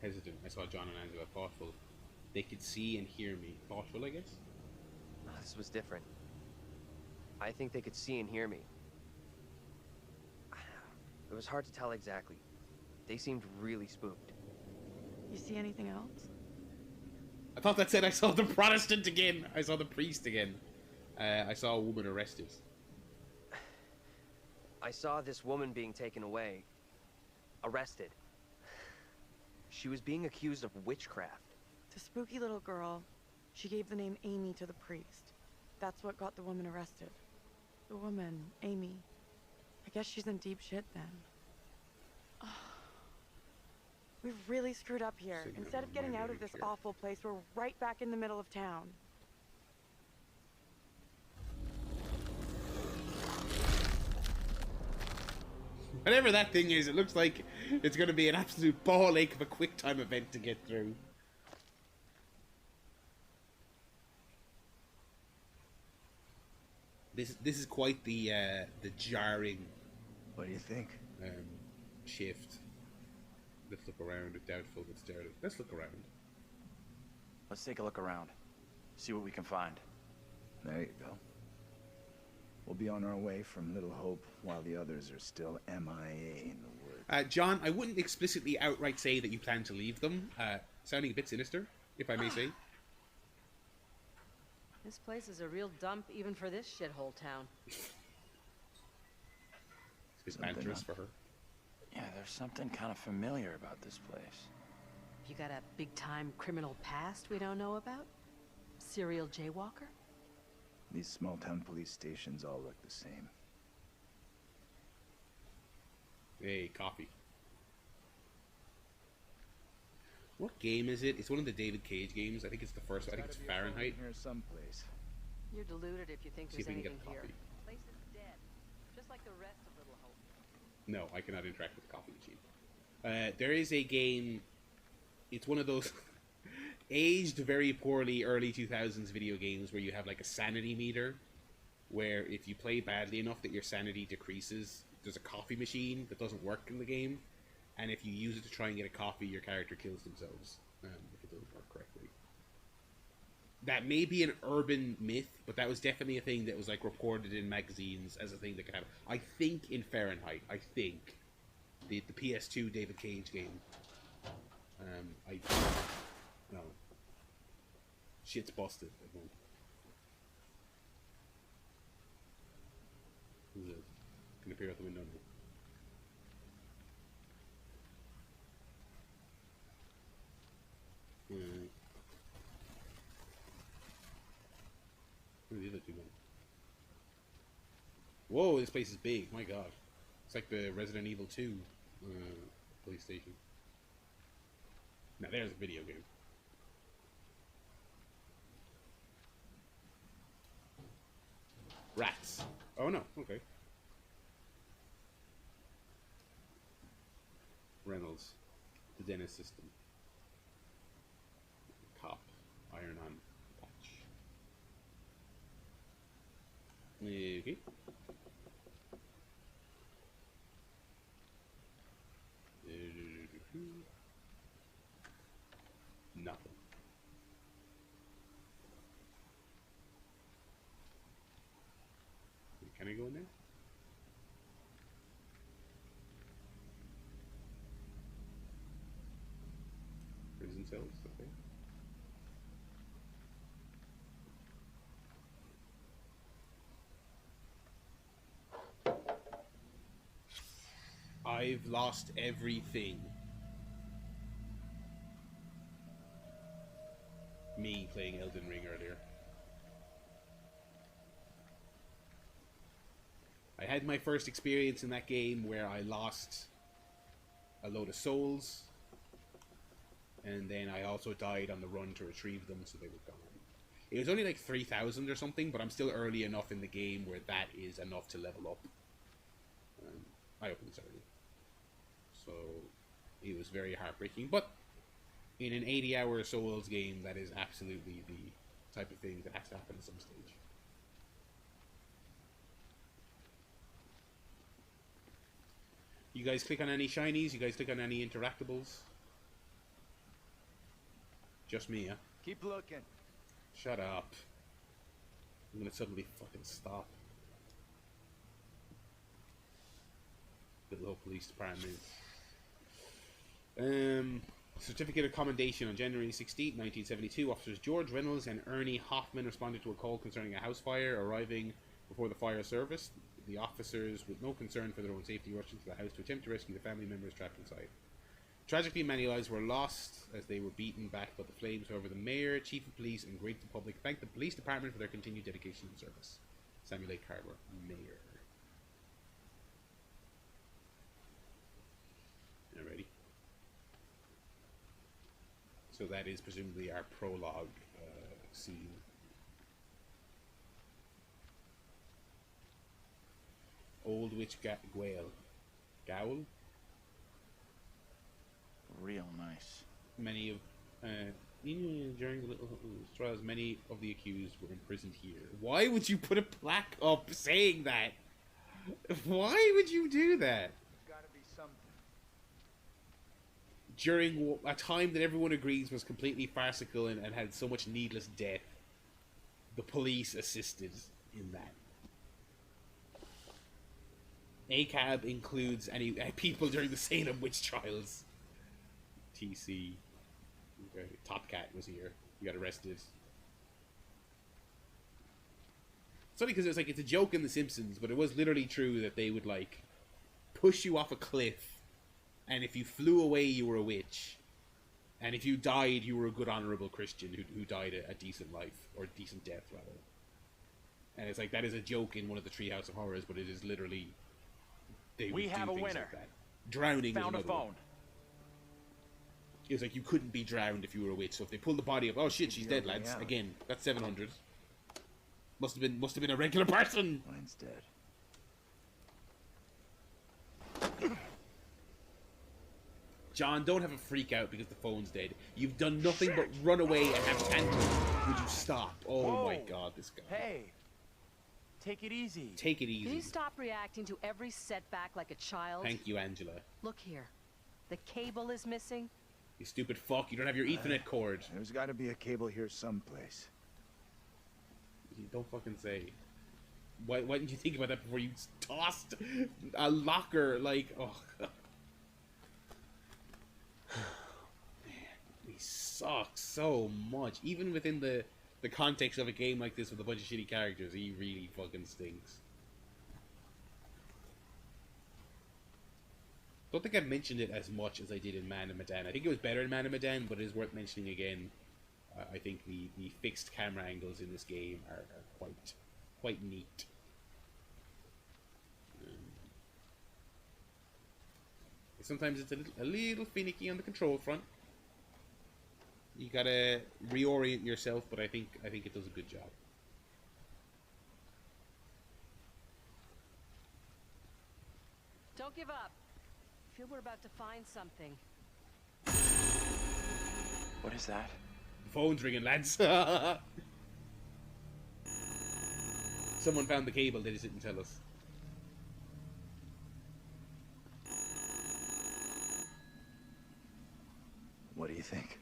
S1: Hesitant. I saw John and Angela. Thoughtful. They could see and hear me. Thoughtful, I guess?
S4: This was different. I think they could see and hear me. It was hard to tell exactly. They seemed really spooked.
S5: You see anything else?
S1: I thought that said I saw the Protestant again. I saw the priest again. I saw a woman arrested.
S4: I saw this woman being taken away. Arrested. She was being accused of witchcraft.
S5: The spooky little girl, she gave the name Amy to the priest. That's what got the woman arrested. The woman, Amy. I guess she's in deep shit then. We've really screwed up here.
S1: Signal
S5: Instead of getting out of this
S1: here.
S5: awful place, we're right back in the middle of town.
S1: Whatever that thing is, it looks like it's going to be an absolute ball ache of a quick time event to get through. This is quite the jarring
S6: What do you think?
S1: shift. Let's look around. Doubtful but started. Let's look around.
S3: Let's take a look around. See what we can find.
S6: There you go. We'll be on our way from Little Hope while the others are still MIA in the woods.
S1: John, I wouldn't explicitly outright say that you plan to leave them. Sounding a bit sinister, if I may say.
S2: This place is a real dump even for this shithole town.
S1: It's a bit
S6: Something
S1: banterous
S6: up.
S1: for her.
S3: Yeah, there's something kind of familiar about this place.
S2: You got a big-time criminal past we don't know about? Serial jaywalker?
S6: These small-town police stations all look the same.
S1: Hey, coffee. What game is it? It's one of the David Cage games. I think it's the first. I think it's Fahrenheit.
S6: Here someplace.
S2: You're deluded if you think
S1: See if
S2: there's
S1: we can
S2: anything
S1: get
S2: here.
S1: coffee.
S2: The place is dead, just like the rest of Little Hope.
S1: No, I cannot interact with the coffee machine. There is a game. It's one of those aged very poorly early 2000s video games where you have like a sanity meter, where if you play badly enough that your sanity decreases, there's a coffee machine that doesn't work in the game, and if you use it to try and get a coffee, your character kills themselves if it doesn't work correctly. That may be an urban myth, but that was definitely a thing that was like reported in magazines as a thing that could happen. I think in Fahrenheit, the PS2 David Cage game. No. Shit's busted. Who's it? Can appear out the window now. Where are the other two men? Whoa, this place is big. My god. It's like the Resident Evil 2 police station. Now there's a video game. Rats. Oh no, okay. Reynolds. The Dennis system. Cop. Iron on patch. Okay. Nothing. Can I go in there? Prison cells, okay. I've lost everything. Me playing Elden Ring earlier. I had my first experience in that game where I lost a load of souls, and then I also died on the run to retrieve them, so they were gone. It was only like 3,000 or something, but I'm still early enough in the game where that is enough to level up. I opened this early, so it was very heartbreaking, but in an 80-hour Souls game, that is absolutely the type of thing that has to happen at some stage. You guys click on any shinies? You guys click on any interactables? Just me, yeah?
S6: Keep looking.
S1: Shut up. I'm gonna suddenly fucking stop. Little Hope Police Department. Certificate of Commendation. On January 16, 1972, officers George Reynolds and Ernie Hoffman responded to a call concerning a house fire. Arriving before the fire service, the officers, with no concern for their own safety, rushed into the house to attempt to rescue the family members trapped inside. Tragically, many lives were lost as they were beaten back by the flames. However, the mayor, chief of police, and grateful public thanked the police department for their continued dedication and service. Samuel A. Carver, mayor. Alrighty. So that is presumably our prologue scene. Old Witch Gael. Gowl?
S3: Real nice.
S1: Many of during the little trials, many of the accused were imprisoned here. Why would you put a plaque up saying that? Why would you do that?
S6: There's gotta be something.
S1: During a time that everyone agrees was completely farcical and had so much needless death, the police assisted in that. ACAB includes any people during the Salem witch trials. TC. Okay. Top Cat was here. He got arrested. It's funny because it's like it's a joke in The Simpsons, but it was literally true that they would like push you off a cliff, and if you flew away, you were a witch, and if you died, you were a good, honorable Christian who died a decent life or decent death rather. And it's like that is a joke in one of the Treehouse of Horrors, but it is literally.
S3: We have a winner.
S1: Like that. Drowning.
S3: Found a phone.
S1: One. It was like you couldn't be drowned if you were a witch. So if they pulled the body up, oh shit, she's dead, lads. Again, that's 700. Must have been a regular person.
S6: Mine's dead.
S1: John, don't have a freak out because the phone's dead. You've done nothing but run away and have tantrums. Would you stop? Oh
S3: Whoa.
S1: My god, this guy.
S3: Hey, take it easy.
S1: Take it easy.
S2: Can you stop reacting to every setback like a child?
S1: Thank you, Angela.
S2: Look here. The cable is missing.
S1: You stupid fuck, you don't have your Ethernet cord.
S6: There's gotta be a cable here someplace.
S1: You don't fucking say. Why didn't you think about that before you tossed a locker like... Oh, God. Man, he sucks so much. Even within the context of a game like this with a bunch of shitty characters, he really fucking stinks. Don't think I've mentioned it as much as I did in Man of Medan. I think it was better in Man of Medan, but it is worth mentioning again. I think the fixed camera angles in this game are quite neat. Sometimes it's a little finicky on the control front. You gotta reorient yourself, but I think it does a good job.
S2: Don't give up. I feel we're about to find something.
S3: What is that?
S1: The phone's ringing, lads. Someone found the cable, they just didn't tell us.
S6: What do you think?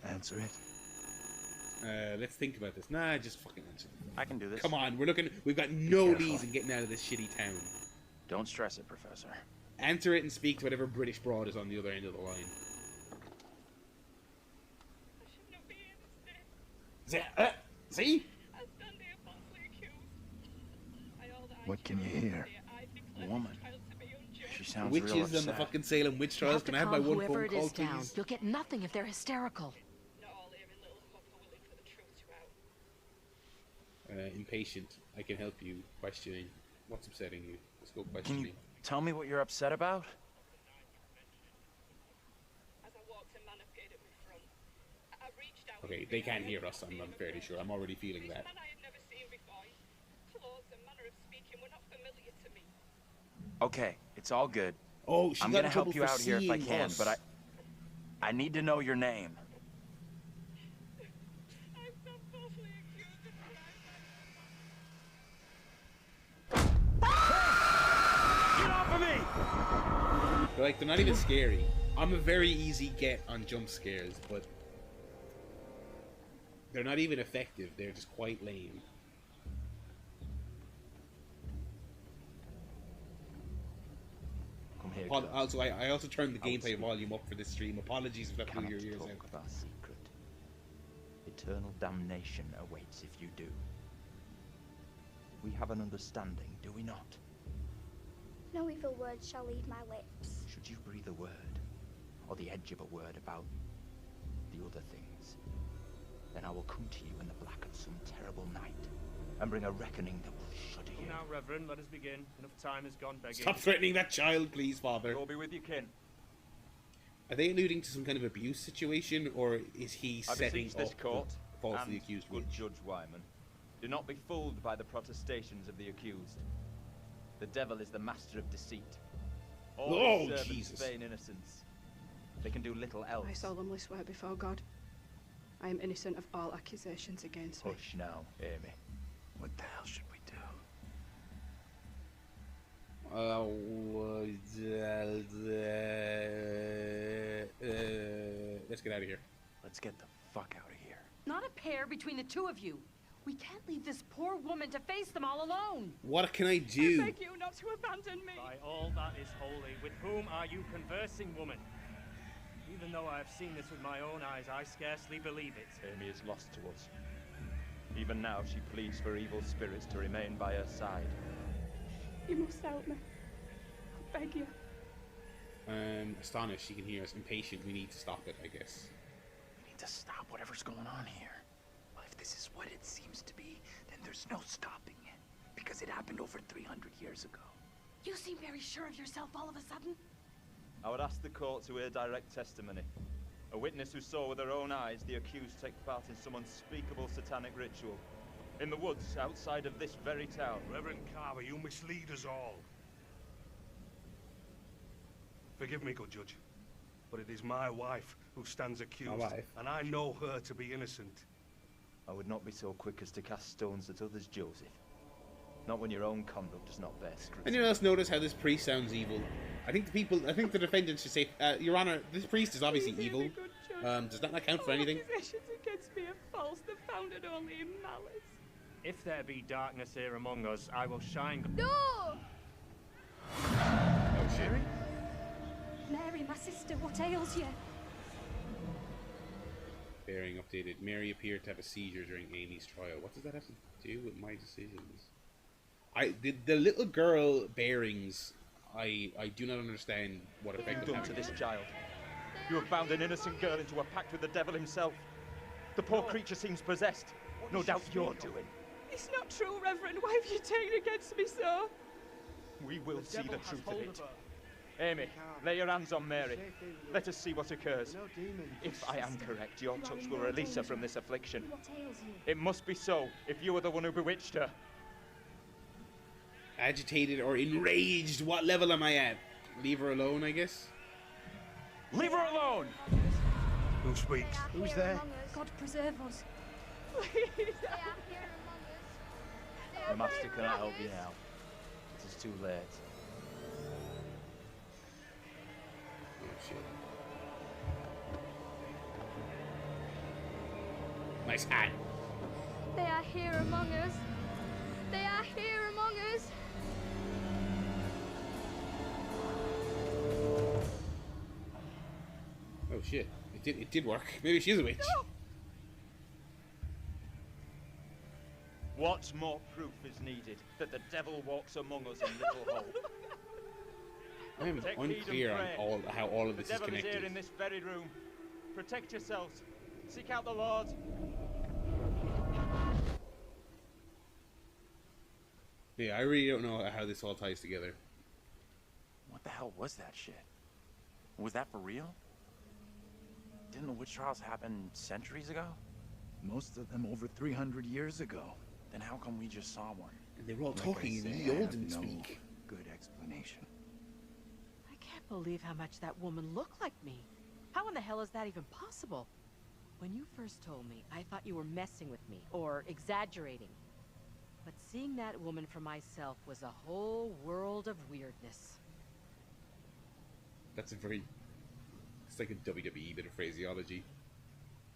S6: Answer it?
S1: Let's think about this. Nah, just fucking answer it.
S3: I can do this.
S1: Come on, we've got no leads in getting out of this shitty town.
S3: Don't stress it, Professor.
S1: Answer it and speak to whatever British broad is on the other end of the line. See?
S6: What can you hear?
S3: A woman. She sounds
S1: Witches
S3: real
S1: and the
S3: upset.
S1: fucking Salem witch trials. Can I have my one
S2: whoever
S1: phone
S2: it
S1: call,
S2: is down.
S1: please?
S2: You'll get nothing if they're hysterical.
S1: Impatient. I can help you. Questioning. What's upsetting you? Let's go
S3: Can
S1: questioning.
S3: you tell me what you're upset about?
S1: Okay, they can't hear us. I'm fairly sure. I'm already feeling that.
S3: Okay, it's all good.
S1: Oh, she
S3: I'm
S1: got
S3: gonna
S1: in
S3: help
S1: trouble
S3: you
S1: for
S3: out here if I
S1: seeing
S3: can,
S1: us.
S3: but I need to know your name.
S4: Get off of me!
S1: Like, they're not even scary. I'm a very easy get on jump scares, but they're not even effective. They're just quite lame.
S3: Come here,
S1: Apol-
S3: girl.
S1: also, I also turned the
S3: I will
S1: gameplay
S3: speak.
S1: volume up for this stream. Apologies if that blew
S3: Cannot
S1: your ears
S3: talk
S1: out.
S3: of our secret. Eternal damnation awaits if you do. We have an understanding, do we not?
S7: No evil word shall leave my lips.
S3: Should you breathe a word, or the edge of a word about the other things, then I will come to you in the black of some terrible night, and bring a reckoning that will shudder you.
S10: Now, Reverend, let us begin. Enough time has gone begging.
S1: Stop threatening that child, please, Father.
S3: Go be with your kin.
S1: Are they alluding to some kind of abuse situation, or is he
S3: I
S1: setting
S3: beseech this
S1: up
S3: court,
S1: the falsely
S3: and
S1: accused
S3: good
S1: witch?
S3: Judge Wyman, do not be fooled by the protestations of the accused. The devil is the master of deceit. All
S1: Oh,
S3: his servants
S1: Jesus.
S3: feign innocence. They can do little else.
S9: I solemnly swear before God, I am innocent of all accusations against me.
S3: Hush now, Amy.
S6: What the hell should we do?
S1: Let's get out of here.
S3: Let's get the fuck out of here.
S2: Not a pair between the two of you. We can't leave this poor woman to face them all alone.
S1: What can I
S9: I
S1: do?
S9: beg you not to abandon me.
S10: By all that is holy, with whom are you conversing, woman? Even though I have seen this with my own eyes, I scarcely believe it.
S3: Amy is lost to us. Even now, she pleads for evil spirits to remain by her side.
S9: You must help me. I beg you.
S1: Astonished, she can hear us. Impatient, we need to stop it, I guess.
S3: We need to stop whatever's going on here.
S6: Well, if this is what it seems to be, then there's no stopping it. Because it happened over 300 years ago.
S2: You seem very sure of yourself all of a sudden.
S3: I would ask the court to hear direct testimony. A witness who saw with her own eyes the accused take part in some unspeakable satanic ritual. In the woods outside of this very town.
S8: Reverend Carver, you mislead us all. Forgive me, good judge, but it is my wife who stands accused,
S1: wife?
S8: and I know her to be innocent.
S3: I would not be so quick as to cast stones at others, Joseph. Not when your own conduct does not bear scrutiny.
S1: Anyone else notice how this priest sounds evil? I think the defendant should say, Your Honor, this priest is obviously
S9: Please hear
S1: evil.
S9: me, good judge.
S1: Does that not count for
S9: All
S1: anything?
S9: accusations against me are false. They're founded only in malice.
S10: If there be darkness here among us, I will shine.
S7: No!
S1: Oh shit.
S7: Mary, my sister, what ails you?
S1: Bearing updated. Mary appeared to have a seizure during Amy's trial. What does that have to do with my decisions? The little girl bearings, I do not understand what
S3: What
S1: effect
S3: have you
S1: I'm
S3: done to
S1: having.
S3: this child? You have bound an innocent girl into a pact with the devil himself. The poor creature seems possessed. No doubt you're doing.
S9: It's not true, Reverend. Why have you taken against me so?
S3: We will see the
S10: devil has
S3: truth of
S10: hold
S3: it.
S10: of her.
S3: Amy, lay your hands on Mary. Let us see what occurs. If I am correct, your touch will release her from this affliction.
S7: What ails you?
S3: It must be so, if you are the one who bewitched her.
S1: Agitated or enraged? What level am I at? Leave her alone, I guess?
S3: Leave her alone!
S8: Who speaks?
S7: They are
S6: Who's
S7: here
S6: there?
S7: among us.
S9: God preserve us.
S7: They are here among us. They
S3: The
S7: are
S3: master
S7: here
S3: cannot
S7: among
S3: help you
S7: us.
S3: now. It is too late.
S1: Oh shit. Nice hat.
S7: They are here among us. They are here among us.
S1: Oh shit. It did work. Maybe she's a witch.
S3: What more proof is needed that the devil walks among us in Little Hole?
S1: I am
S3: Take heed
S1: unclear
S3: and
S1: on
S3: pray.
S1: how all of
S3: The
S1: this is
S3: devil is here
S1: connected.
S3: in this very room. Protect yourselves. Seek out the Lord.
S1: Yeah, I really don't know how this all ties together.
S3: What the hell was that shit? Was that for real? Didn't the witch trials happen centuries ago?
S6: Most of them over 300 years ago.
S3: Then how come we just saw one?
S1: And they were all
S6: Like
S1: talking
S6: I
S1: in
S6: say,
S1: the
S6: I have
S1: olden
S6: no
S1: speak.
S6: good explanation.
S2: I can't believe how much that woman looked like me. How in the hell is that even possible? When you first told me, I thought you were messing with me, or exaggerating. But seeing that woman for myself was a whole world of weirdness.
S1: That's a very... It's like a WWE bit of phraseology.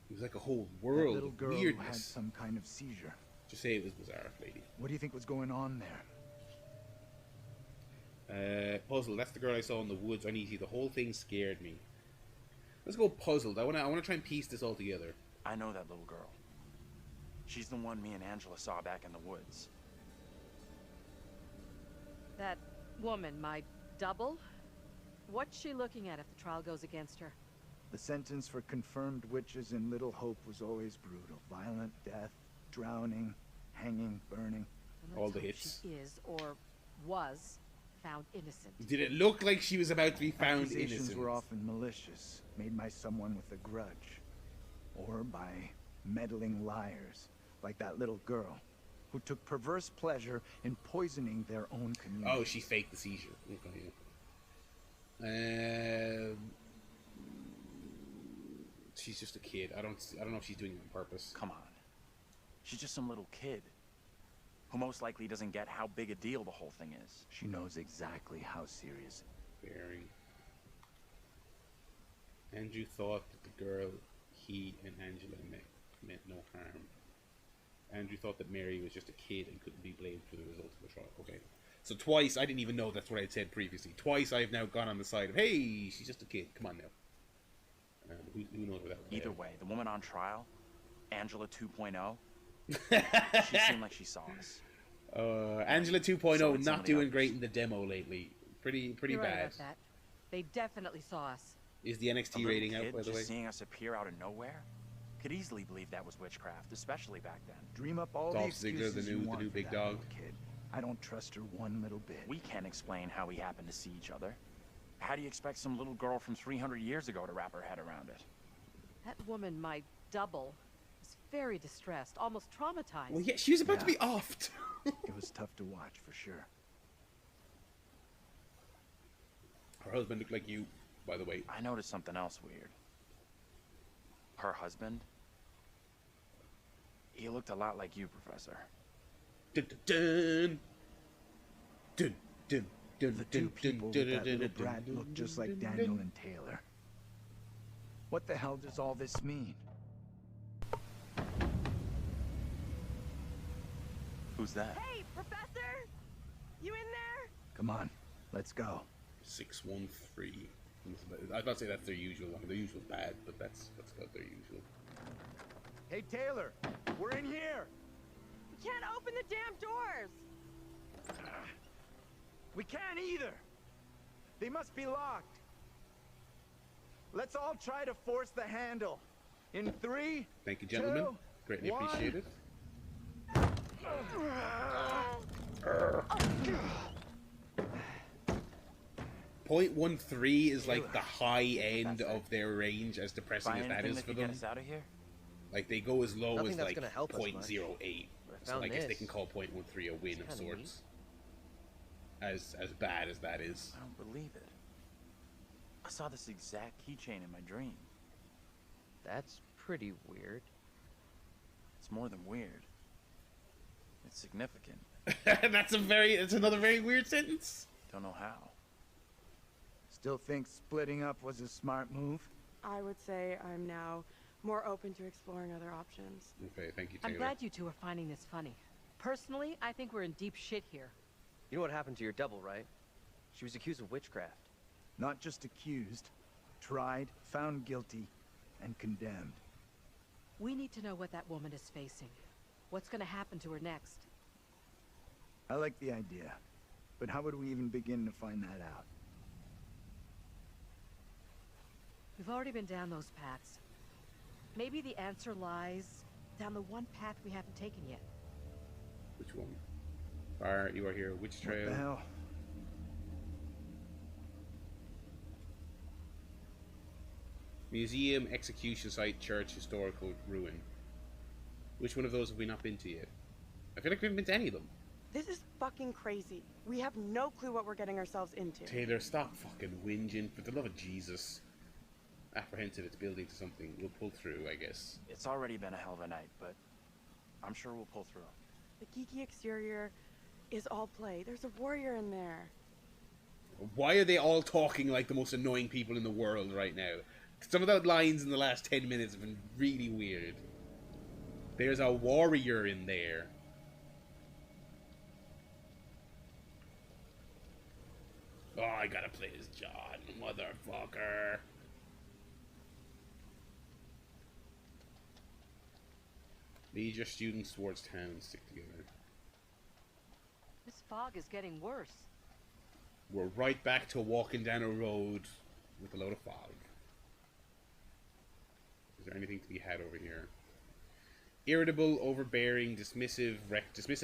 S1: It was like a whole world
S6: That little
S1: of
S6: girl who had
S1: weirdness.
S6: some kind of seizure.
S1: Just say it was bizarre, lady.
S6: What do you think was going on there?
S1: Puzzle. That's the girl I saw in the woods. Uneasy. The whole thing scared me. Let's go puzzled. I wanna try and piece this all together.
S3: I know that little girl. She's the one me and Angela saw back in the woods.
S2: That woman, my double? What's she looking at if the trial goes against her?
S6: The sentence for confirmed witches in Little Hope was always brutal. Violent death, drowning, hanging, burning.
S2: And
S1: All
S2: let's
S1: the
S2: hope
S1: hits.
S2: She is, or was, found innocent.
S1: Did it look like she was about to be found
S6: Accusations
S1: innocent?
S6: were often malicious, made by someone with a grudge. Or by meddling liars, like that little girl, who took perverse pleasure in poisoning their own community.
S1: Oh, she faked the seizure. Okay, yeah. She's just a kid. I don't know if she's doing it on purpose.
S3: Come on. She's just some little kid who most likely doesn't get how big a deal the whole thing is.
S6: She knows exactly how serious.
S1: Very. Andrew thought that the girl he and Angela met meant no harm. Andrew thought that Mary was just a kid and couldn't be blamed for the results of the trial. Okay. So twice, I didn't even know that's what I'd said previously. Twice I've now gone on the side of, hey, she's just a kid. Come on now. Who knows where that went?
S3: Either way, the woman on trial, Angela 2.0, she seemed like she saw us.
S1: Angela 2.0 not doing great in the demo lately. Pretty
S2: You're right
S1: bad.
S2: about that. They definitely saw us.
S1: Is the NXT rating out, by the way?
S3: Seeing us appear out of nowhere? Could easily believe that was witchcraft, especially back then.
S6: Dream up all
S1: Dolph
S6: the excuses
S1: Ziggler, the
S6: you
S1: new
S6: want for
S1: big
S6: that
S1: dog.
S6: little kid. I don't trust her one little bit.
S3: We can't explain how we happened to see each other. How do you expect some little girl from 300 years ago to wrap her head around it?
S2: That woman, my double, was very distressed, almost traumatized.
S1: Well, yeah, she was about to be offed.
S6: It was tough to watch, for sure.
S1: Her husband looked like you, by the way.
S3: I noticed something else weird. Her husband? He looked a lot like you, Professor.
S1: Dun, dun, dun. Dun, dun,
S6: The
S1: dun,
S6: two
S1: dun,
S6: people
S1: dun,
S6: with that
S1: dun,
S6: little
S1: dun,
S6: brat
S1: dun,
S6: look just
S1: dun,
S6: like
S1: dun,
S6: Daniel
S1: dun.
S6: and Taylor. What the hell does all this mean?
S3: Who's that?
S5: Hey, Professor! You in there?
S6: Come on, let's go.
S1: 613. I was about to say that's their usual one. Their usual bad, but that's about their usual.
S6: Hey, Taylor, we're in here.
S5: We can't open the damn doors!
S6: We can't either. They must be locked. Let's all try to force the handle. In 3,
S1: Thank you, gentlemen.
S6: 2,
S1: Greatly
S6: 1.
S1: appreciated. .13 is like the high end of their range, as depressing as that is for them.
S3: Get us out of here?
S1: Like they go as low
S11: Nothing
S1: as
S11: that's
S1: like
S11: gonna help us much.
S1: 0.08.
S11: But I
S1: So
S11: found
S1: I guess they
S11: this.
S1: can call .13 a win of
S11: It's kinda
S1: sorts. As bad as that is.
S3: I don't believe it. I saw this exact keychain in my dream.
S11: That's pretty weird.
S3: It's more than weird. It's significant.
S1: That's another very weird sentence.
S3: Don't know how.
S6: Still think splitting up was a smart move?
S5: I would say I'm now more open to exploring other options.
S1: Okay, thank you, Taylor.
S2: I'm glad you two are finding this funny. Personally, I think we're in deep shit here.
S11: You know what happened to your double, right? She was accused of witchcraft.
S6: Not just accused, tried, found guilty, and condemned.
S2: We need to know what that woman is facing. What's gonna happen to her next?
S6: I like the idea, but how would we even begin to find that out?
S2: We've already been down those paths. Maybe the answer lies down the one path we haven't taken yet.
S1: Which one? Fire, you are here. Witch Trail.
S6: What the hell?
S1: Museum, execution site, church, historical ruin. Which one of those have we not been to yet? I feel like we haven't been to any of them.
S5: This is fucking crazy. We have no clue what we're getting ourselves into.
S1: Taylor, stop fucking whinging. For the love of Jesus. Apprehensive it's building to something. We'll pull through, I guess.
S3: It's already been a hell of a night, but I'm sure we'll pull through.
S5: The geeky exterior is all play. There's a warrior in there.
S1: Why are they all talking like the most annoying people in the world right now? Some of the lines in the last 10 minutes have been really weird. There's a warrior in there. Oh, I gotta play as John, motherfucker. Lead your students towards town and stick together.
S2: This fog is getting worse.
S1: We're right back to walking down a road with a load of fog. Is there anything to be had over here? Irritable, overbearing, dismissive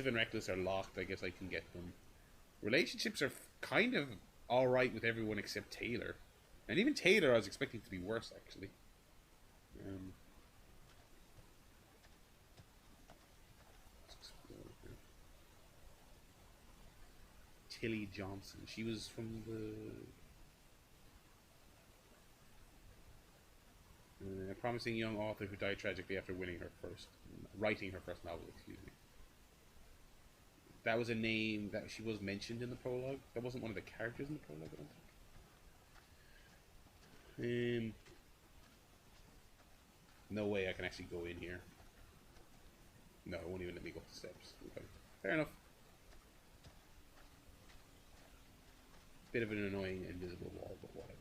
S1: and reckless are locked. I guess I can get them. Relationships are kind of alright with everyone except Taylor. And even Taylor I was expecting to be worse, actually. Tilly Johnson. She was from the... a promising young author who died tragically after writing her first novel, excuse me. That was a name that she was mentioned in the prologue. That wasn't one of the characters in the prologue, I don't think. No way I can actually go in here. No, it won't even let me go up the steps. Okay. Fair enough. Bit of an annoying invisible wall, but whatever.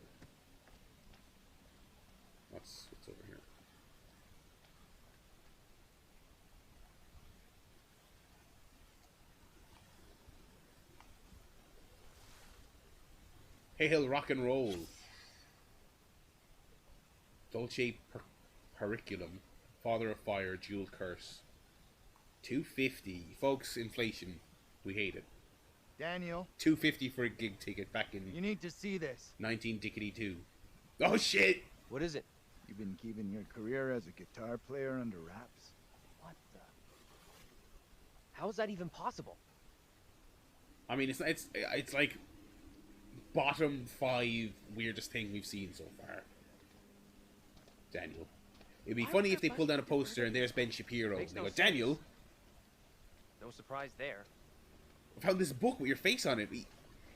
S1: What's over here? Hey, he'll rock and roll. Dolce Periculum, Father of Fire, Jewel Curse. $2.50, folks. Inflation, we hate it.
S6: Daniel.
S1: $2.50 for a gig ticket back in.
S6: You need to see this.
S1: 19-dickety-2. Oh shit!
S11: What is it?
S6: You've been keeping your career as a guitar player under wraps?
S11: What the? How is that even possible?
S1: I mean, it's like bottom 5 weirdest thing we've seen so far. Daniel. It'd be funny if they pulled down a poster and there's Ben Shapiro. And they go, Daniel.
S11: No surprise there.
S1: I found this book with your face on it. It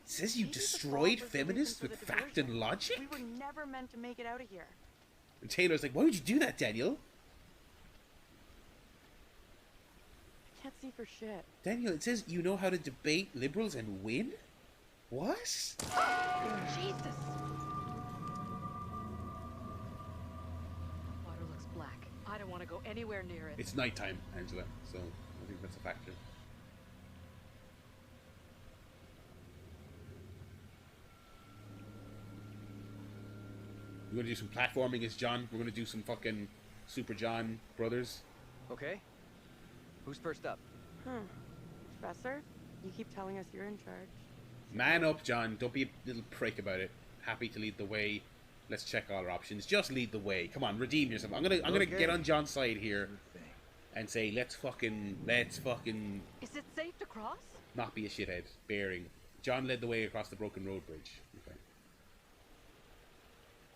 S1: says you destroyed feminists with fact and logic?
S5: We were never meant to make it out of here.
S1: And Taylor's like, why would you do that, Daniel?
S5: I can't see for shit.
S1: Daniel, it says you know how to debate liberals and win? What?
S2: Jesus! Water looks black. I don't want to go anywhere near it.
S1: It's nighttime, Angela, so I think that's a factor. We're gonna do some platforming as John. We're gonna do some fucking Super John Brothers.
S11: Okay. Who's first up?
S5: Professor? You keep telling us you're in charge.
S1: Man up, John. Don't be a little prick about it. Happy to lead the way. Let's check all our options. Just lead the way. Come on, redeem yourself. I'm gonna get on John's side here and say let's fucking
S2: Is it safe to cross?
S1: not be a shithead. Bearing. John led the way across the broken road bridge. Okay.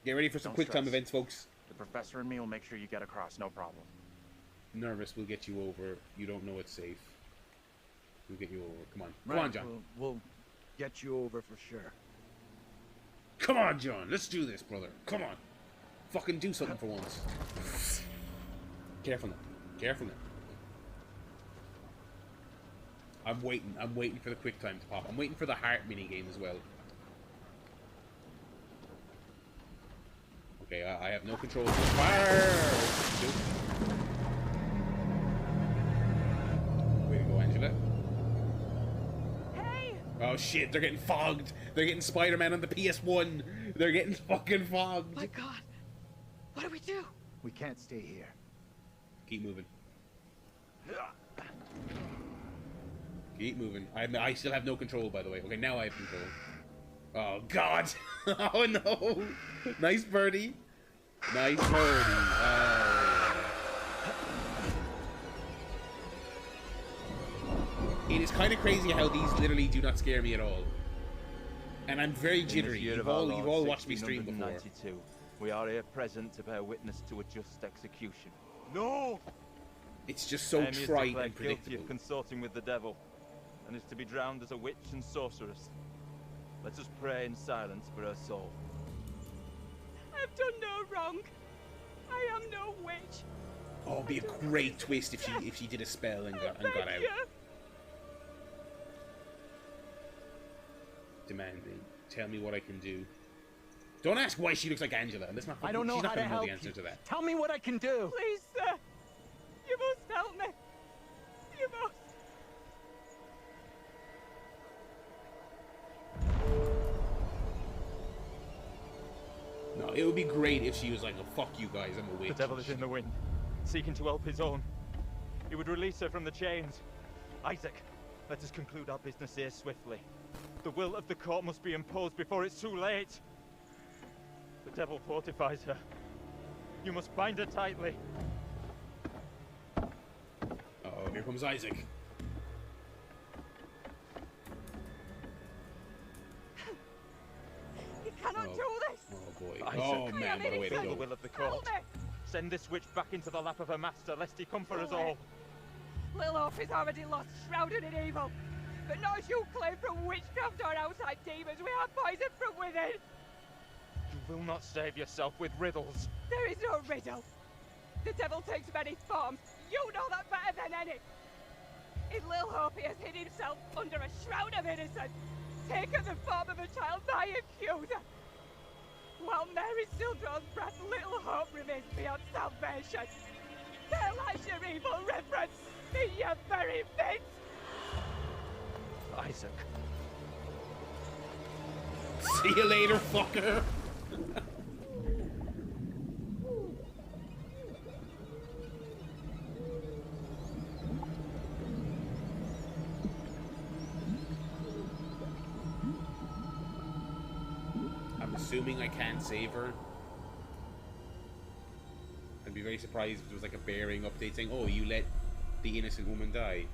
S1: Get ready for some quick time events, folks.
S12: The professor and me will make sure you get across, no problem.
S1: Nervous, we'll get you over. You don't know it's safe. We'll get you over. Come on.
S6: Right,
S1: Come on, John.
S6: We'll get you over for sure.
S1: Come on, John. Let's do this, brother. Come on. Fucking do something for once. Careful now. Careful now. I'm waiting for the quick time to pop. I'm waiting for the heart mini game as well. Okay, I have no control. Fire! Way to go, Angela.
S5: Hey!
S1: Oh shit, they're getting fogged. They're getting Spider-Man on the PS1. They're getting fucking fogged.
S2: My God. What do we do?
S6: We can't stay here.
S1: Keep moving. Keep moving. I still have no control, by the way. Okay, now I have control. Oh, God. Oh, no. Nice birdie. Nice birdie. It is kind of crazy how these literally do not scare me at all. And I'm very jittery. You've all watched me stream before.
S3: We are here present to bear witness to a just execution.
S12: No!
S1: It's just so
S3: Amy is
S1: trite
S3: declared
S1: and
S3: guilty
S1: predictable.
S3: of consorting with the devil, and is to be drowned as a witch and sorceress. Let us pray in silence for her soul.
S9: I've done no wrong. I am no witch.
S1: Oh, it'd be a great twist if she did a spell and got out. Demanding. Tell me what I can do. Don't ask why she looks like Angela. Let's not.
S3: I don't know
S1: she's
S3: how
S1: not
S3: to
S1: gonna know
S3: help
S1: the answer
S3: you.
S1: to that.
S3: Tell me what I can do.
S9: Please, sir. You must help me. You must.
S1: No, it would be great if she was like, oh, fuck you guys, I'm a witch.
S12: The devil is in the wind, seeking to help his own. He would release her from the chains. Isaac, let us conclude our business here swiftly. The will of the court must be imposed before it's too late. The devil fortifies her. You must bind her tightly.
S1: Uh-oh, here comes Isaac.
S9: You cannot do this.
S1: Oh boy.
S12: Isaac,
S1: Oh man, what a way to
S12: fulfill
S1: go.
S12: the will of the court. Send this witch back into the lap of her master, lest he come for us all.
S9: Little Hope is already lost, shrouded in evil. But not as you claim from witchcraft or outside demons. We are poisoned from within.
S12: You will not save yourself with riddles.
S9: There is no riddle. The devil takes many forms. You know that better than any. In Lil Hope, he has hid himself under a shroud of innocence, taken the form of a child by accuser. While Mary still draws breath, Little Hope remains beyond salvation. Tell us your evil reverence in your very fate.
S12: Isaac.
S1: See you later, fucker. I'm assuming I can't save her. I'd be very surprised if there was like a bearing update saying, oh, you let the innocent woman die.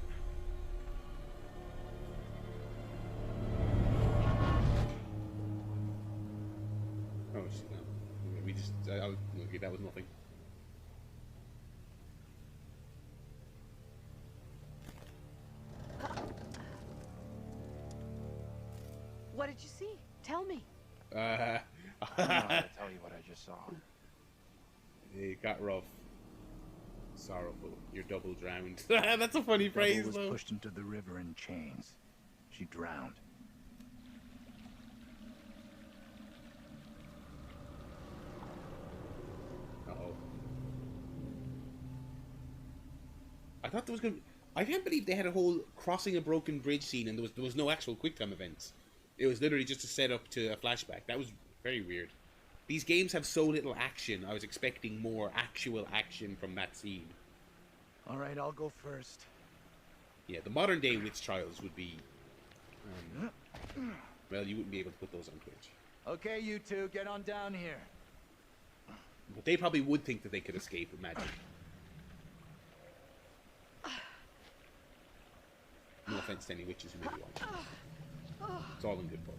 S1: Oh, shit, no. We just, okay, that was nothing.
S2: What did you see? Tell me.
S12: I don't know how to tell you what I just saw.
S1: It got rough. Sorrowful. You're double drowned. That's a funny phrase,
S6: was
S1: though.
S6: pushed into the river in chains. She drowned.
S1: Uh-oh. I thought there was gonna be... I can't believe they had a whole crossing a broken bridge scene and there was no actual QuickTime events. It was literally just a setup to a flashback. That was very weird. These games have so little action. I was expecting more actual action from that scene.
S6: Alright, I'll go first.
S1: Yeah, the modern day Witch Trials would be... well, you wouldn't be able to put those on Twitch.
S6: Okay, you two, get on down here.
S1: But they probably would think that they could escape with magic. No offense to any witches who maybe want. It's all in good fun.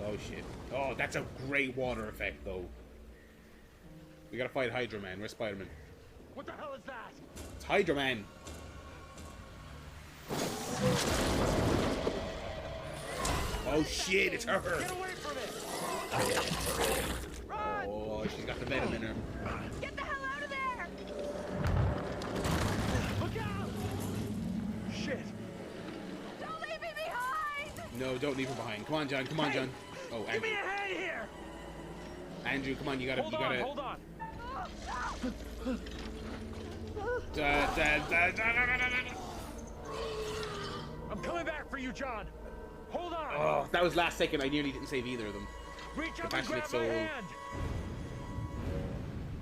S1: Oh shit. Oh, that's a great water effect though. We gotta fight Hydra Man. Where's Spider-Man?
S12: What the hell is that?
S1: It's Hydra Man. Oh shit, it's her.
S12: Get away from it!
S1: Oh, she's got the venom in her.
S9: Get the hell out of there!
S12: Look out! Shit!
S9: Don't leave me behind!
S1: No, don't leave her behind. Come on, John. Come on, John. Oh,
S12: Give
S1: Andrew.
S12: me a hand here!
S1: Andrew, come on. You gotta.
S12: Hold
S1: you
S12: on,
S1: gotta.
S12: hold on. I'm coming back for you, John. Hold on.
S1: Oh, that was last second. I nearly didn't save either of them.
S12: Reach up and
S1: Compassionate
S12: grab
S1: soul.
S12: my hand.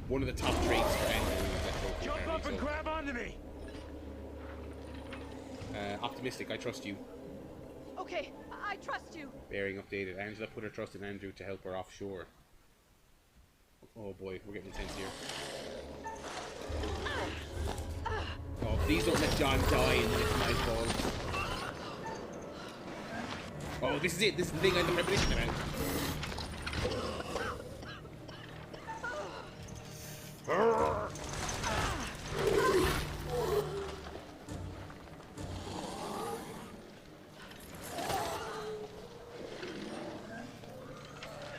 S1: One of the top traits for Andrew is that focus,
S12: Jump up and
S1: so.
S12: grab onto me.
S1: Optimistic. I trust you.
S2: Okay, I trust you.
S1: Bearing updated. Angela put her trust in Andrew to help her offshore. Oh boy, we're getting intense here. Oh, please don't let John die and then it's my fault. Oh, this is it. This is the thing I had the premonition about.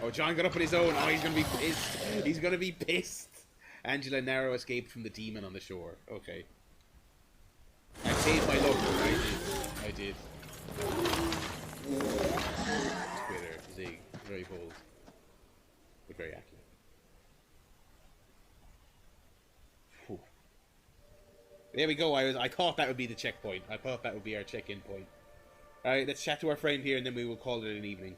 S1: Oh, John got up on his own. Oh, he's gonna be pissed. He's gonna be pissed. Angela narrow escaped from the demon on the shore. Okay. paid my look. I did. Twitter, Zig, very bold, but very accurate. Whew. There we go. I thought that would be the checkpoint. I thought that would be our check-in point. All right, let's chat to our friend here, and then we will call it an evening.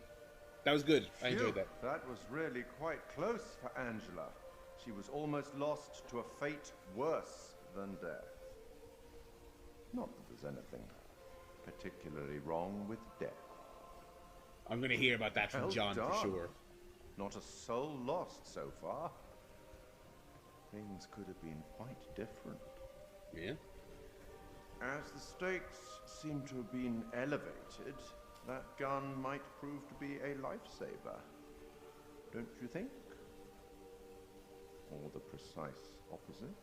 S1: That was good. I enjoyed that.
S13: That was really quite close for Angela. She was almost lost to a fate worse than death. Not that there's anything particularly wrong with death.
S1: I'm going to hear about that from
S13: Well
S1: John
S13: done.
S1: for sure.
S13: Not a soul lost so far. Things could have been quite different.
S1: Yeah?
S13: As the stakes seem to have been elevated, that gun might prove to be a lifesaver. Don't you think? Or the precise opposite?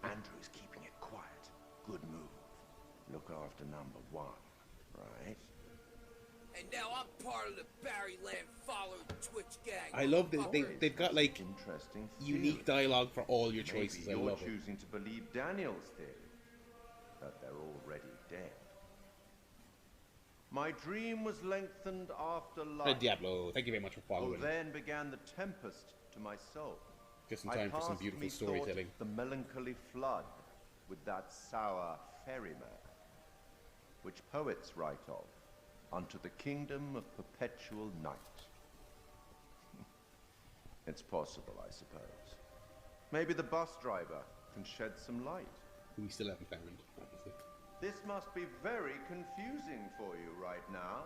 S13: Andrew's keeping it quiet. Good move. Look after number one, right?
S14: And now I'm part of the Barryland Follow Twitch gang.
S1: I love that they've got like
S13: interesting
S1: unique dialogue for all your choices.
S13: Maybe
S1: I
S13: you're
S1: love it.
S13: choosing to believe Daniel's theory that they're already dead. My dream was lengthened after life.
S1: Diablo, thank you very much for following.
S13: Oh, then began the tempest to my soul.
S1: Just in time for some beautiful storytelling.
S13: The melancholy flood with that sour ferryman, which poets write of, unto the kingdom of perpetual night. It's possible, I suppose. Maybe the bus driver can shed some light.
S1: We still haven't found, obviously.
S13: This must be very confusing for you right now.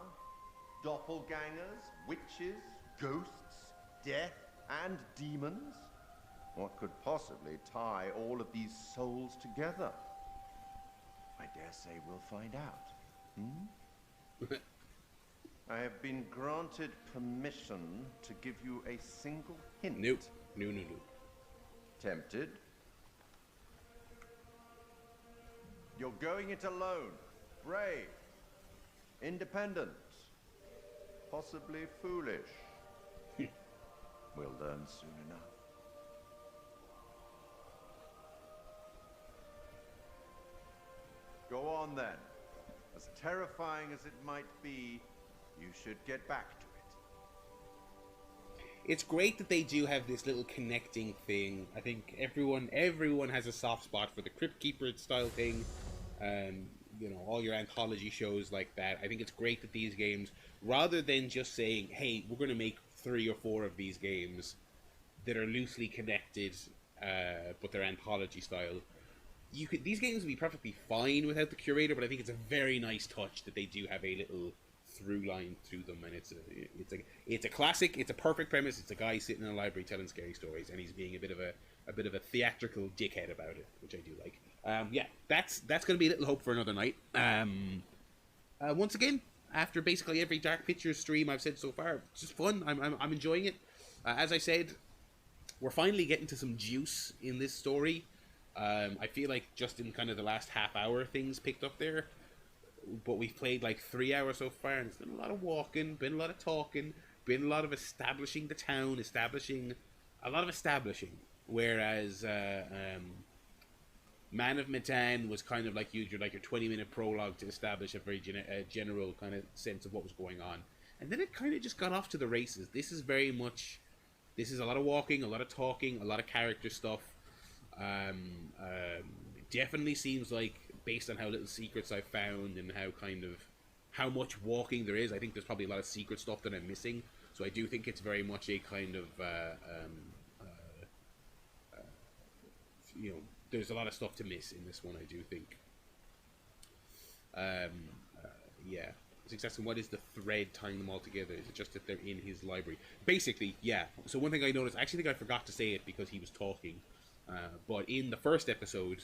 S13: Doppelgangers, witches, ghosts, death, and demons. What could possibly tie all of these souls together? I dare say we'll find out. Hmm? I have been granted permission to give you a single hint.
S1: Nope. No.
S13: Tempted? You're going it alone. Brave. Independent. Possibly foolish. We'll learn soon enough. Go on then. As terrifying as it might be, you should get back to it.
S1: It's great that they do have this little connecting thing. I think everyone has a soft spot for the Crypt Keeper style thing. You know, all your anthology shows like that. I think it's great that these games, rather than just saying, hey, we're going to make 3 or 4 of these games that are loosely connected, but they're anthology style, these games would be perfectly fine without the curator, but I think it's a very nice touch that they do have a little through line through them, and it's a classic. It's a perfect premise. It's a guy sitting in a library telling scary stories, and he's being a bit of a theatrical dickhead about it, which I do like. Yeah, that's going to be a little hope for another night. Once again, after basically every Dark Pictures stream I've said so far, it's just fun. I'm enjoying it. As I said, we're finally getting to some juice in this story. I feel like just in kind of the last half hour things picked up there, but we've played like 3 hours so far, and it's been a lot of walking, been a lot of talking, been a lot of establishing the town, establishing, whereas Man of Medan was kind of like your 20-minute prologue to establish a very general kind of sense of what was going on, and then it kind of just got off to the races. This is a lot of walking, a lot of talking, a lot of character stuff. Definitely seems like, based on how little secrets I've found and how much walking there is, I think there's probably a lot of secret stuff that I'm missing. So I do think it's very much a kind of there's a lot of stuff to miss in this one, I do think. Yeah. Success, and what is the thread tying them all together? Is it just that they're in his library? Basically, yeah. So one thing I noticed, I actually think I forgot to say it because he was talking, but in the first episode,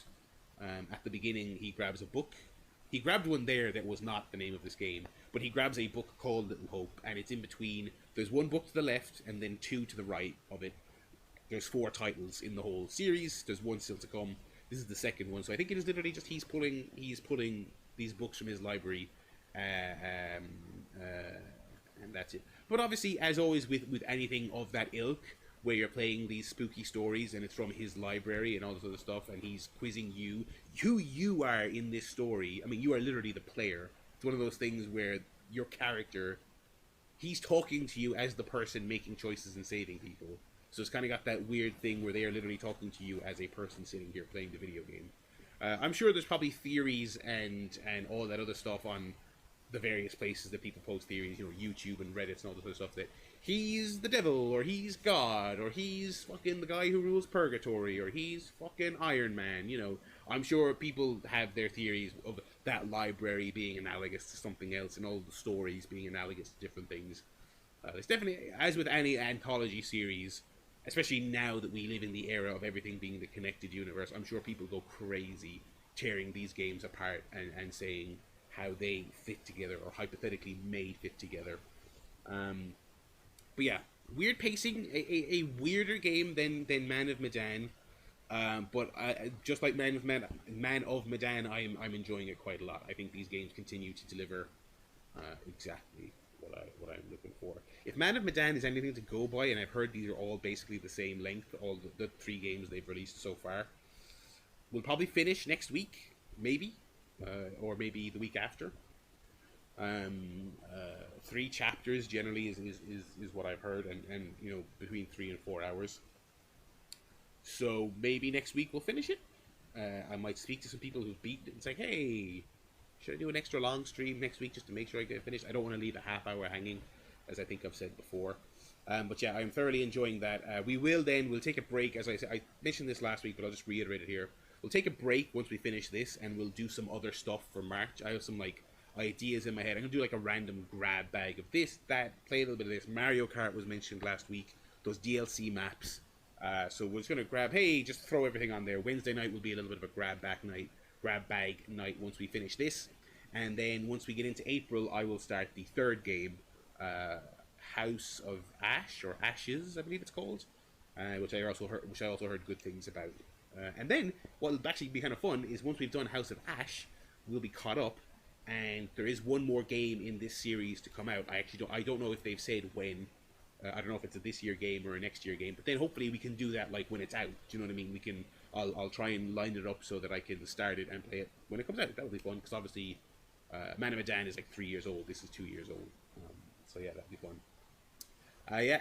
S1: at the beginning, he grabs a book. He grabbed one there that was not the name of this game, but he grabs a book called Little Hope, and it's in between. There's one book to the left, and then 2 to the right of it. There's 4 titles in the whole series. There's 1 still to come. This is the second one, so I think it is literally just he's pulling these books from his library, and that's it. But obviously, as always with anything of that ilk, where you're playing these spooky stories and it's from his library and all this other stuff, and he's quizzing you who you are in this story. I mean, you are literally the player. It's one of those things where your character, he's talking to you as the person making choices and saving people. So it's kind of got that weird thing where they are literally talking to you as a person sitting here playing the video game. I'm sure there's probably theories and all that other stuff on the various places that people post theories, you know, YouTube and Reddit and all this other stuff, that he's the devil, or he's God, or he's fucking the guy who rules purgatory, or he's fucking Iron Man, you know. I'm sure people have their theories of that library being analogous to something else, and all the stories being analogous to different things. There's definitely, as with any anthology series, especially now that we live in the era of everything being the connected universe, I'm sure people go crazy tearing these games apart and saying how they fit together, or hypothetically may fit together. But yeah, weird pacing, a weirder game than Man of Medan. But just like Man of Medan, I'm enjoying it quite a lot. I think these games continue to deliver exactly what I'm looking for. If Man of Medan is anything to go by, and I've heard these are all basically the same length, all the 3 games they've released so far, we'll probably finish next week, maybe, or maybe the week after. 3 chapters generally is what I've heard, and you know, between 3 and 4 hours. So maybe next week we'll finish it. I might speak to some people who've beaten it and say, hey, should I do an extra long stream next week just to make sure I get it finished? I don't want to leave a half hour hanging, as I think I've said before. But yeah, I'm thoroughly enjoying that. We'll take a break. As I said, I mentioned this last week, but I'll just reiterate it here. We'll take a break once we finish this, and we'll do some other stuff for March. I have some like ideas in my head. I'm gonna do like a random grab bag of this, that, play a little bit of this. Mario Kart was mentioned last week. Those DLC maps. So we're just gonna grab. Hey, just throw everything on there. Wednesday night will be a little bit of a grab bag night once we finish this, and then once we get into April, I will start the 3rd game, House of Ash, or Ashes, I believe it's called, which I also heard good things about. And then what will actually be kind of fun is once we've done House of Ash, we'll be caught up, and there is one more game in this series to come out. I don't know if they've said when. I don't know if it's a this year game or a next year game, but then hopefully we can do that like when it's out. Do you know what I mean? I'll try and line it up so that I can start it and play it when it comes out. That would be fun, because obviously Man of Medan is like 3 years old. This is 2 years old. So yeah, that'd be fun.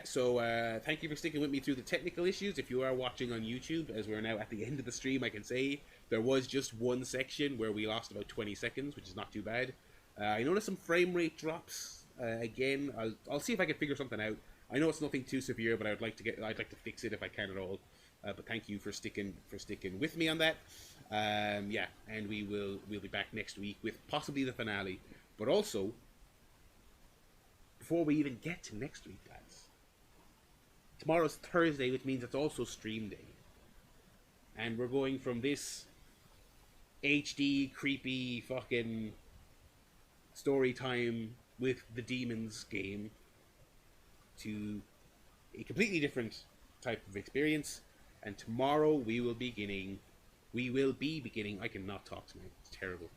S1: So thank you for sticking with me through the technical issues. If you are watching on YouTube, as we're now at the end of the stream, I can say there was just one section where we lost about 20 seconds, which is not too bad. I noticed some frame rate drops. Again, I'll see if I can figure something out. I know it's nothing too severe, but I'd like to fix it if I can at all. But thank you for sticking with me on that. Yeah, and we'll be back next week with possibly the finale. But also, before we even get to next week, guys, tomorrow's Thursday, which means it's also stream day, and we're going from this HD creepy fucking story time with the demons game to a completely different type of experience. And tomorrow we will be beginning. I cannot talk tonight. It's terrible.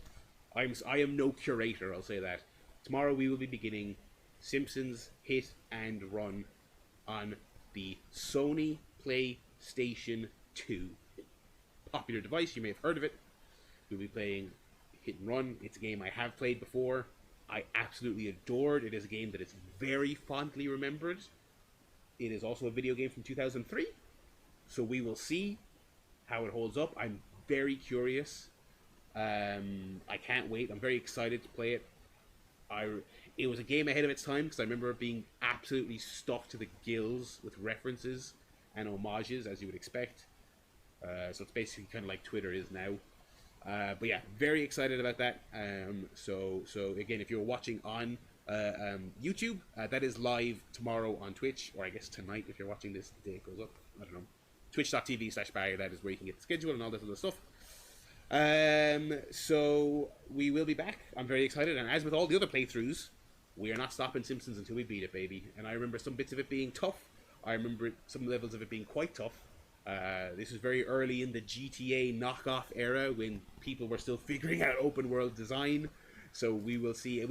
S1: I am no curator, I'll say that. Tomorrow we will be beginning Simpsons Hit and Run on the Sony PlayStation 2. Popular device, you may have heard of it. We'll be playing Hit and Run. It's a game I have played before. I absolutely adored. It is a game that is very fondly remembered. It is also a video game from 2003. So we will see how it holds up. I'm very curious. I can't wait. I'm very excited to play it. It was a game ahead of its time, because I remember it being absolutely stuffed to the gills with references and homages, as you would expect. So it's basically kind of like Twitter is now. But yeah, very excited about that. So again, if you're watching on YouTube, that is live tomorrow on Twitch, or I guess tonight if you're watching this the day it goes up. I don't know. Twitch.tv/Barry, that is where you can get the schedule and all this other stuff. So we will be back. I'm very excited, and as with all the other playthroughs, we are not stopping Simpsons until we beat it, baby. And I remember some bits of it being tough. I remember some levels of it being quite tough. This was very early in the GTA knockoff era, when people were still figuring out open world design. So we will see.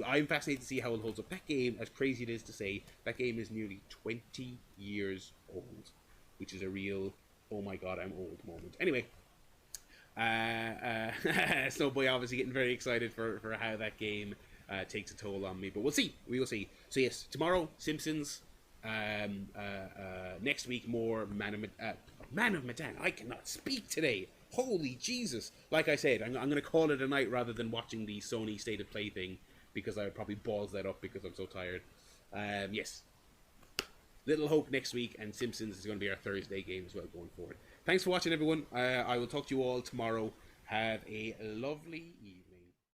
S1: I'm fascinated to see how it holds up. That game, as crazy it is to say, that game is nearly 20 years old, which is a real, oh my god, I'm old moment. Anyway, Snowboy obviously getting very excited for how that game takes a toll on me. But we'll see. We will see. So yes, tomorrow, Simpsons. Next week, more Man of Medan. I cannot speak today. Holy Jesus. Like I said, I'm going to call it a night rather than watching the Sony State of Play thing, because I would probably balls that up because I'm so tired. Yes. Little Hope next week, and Simpsons is going to be our Thursday game as well going forward. Thanks for watching, everyone. I will talk to you all tomorrow. Have a lovely evening.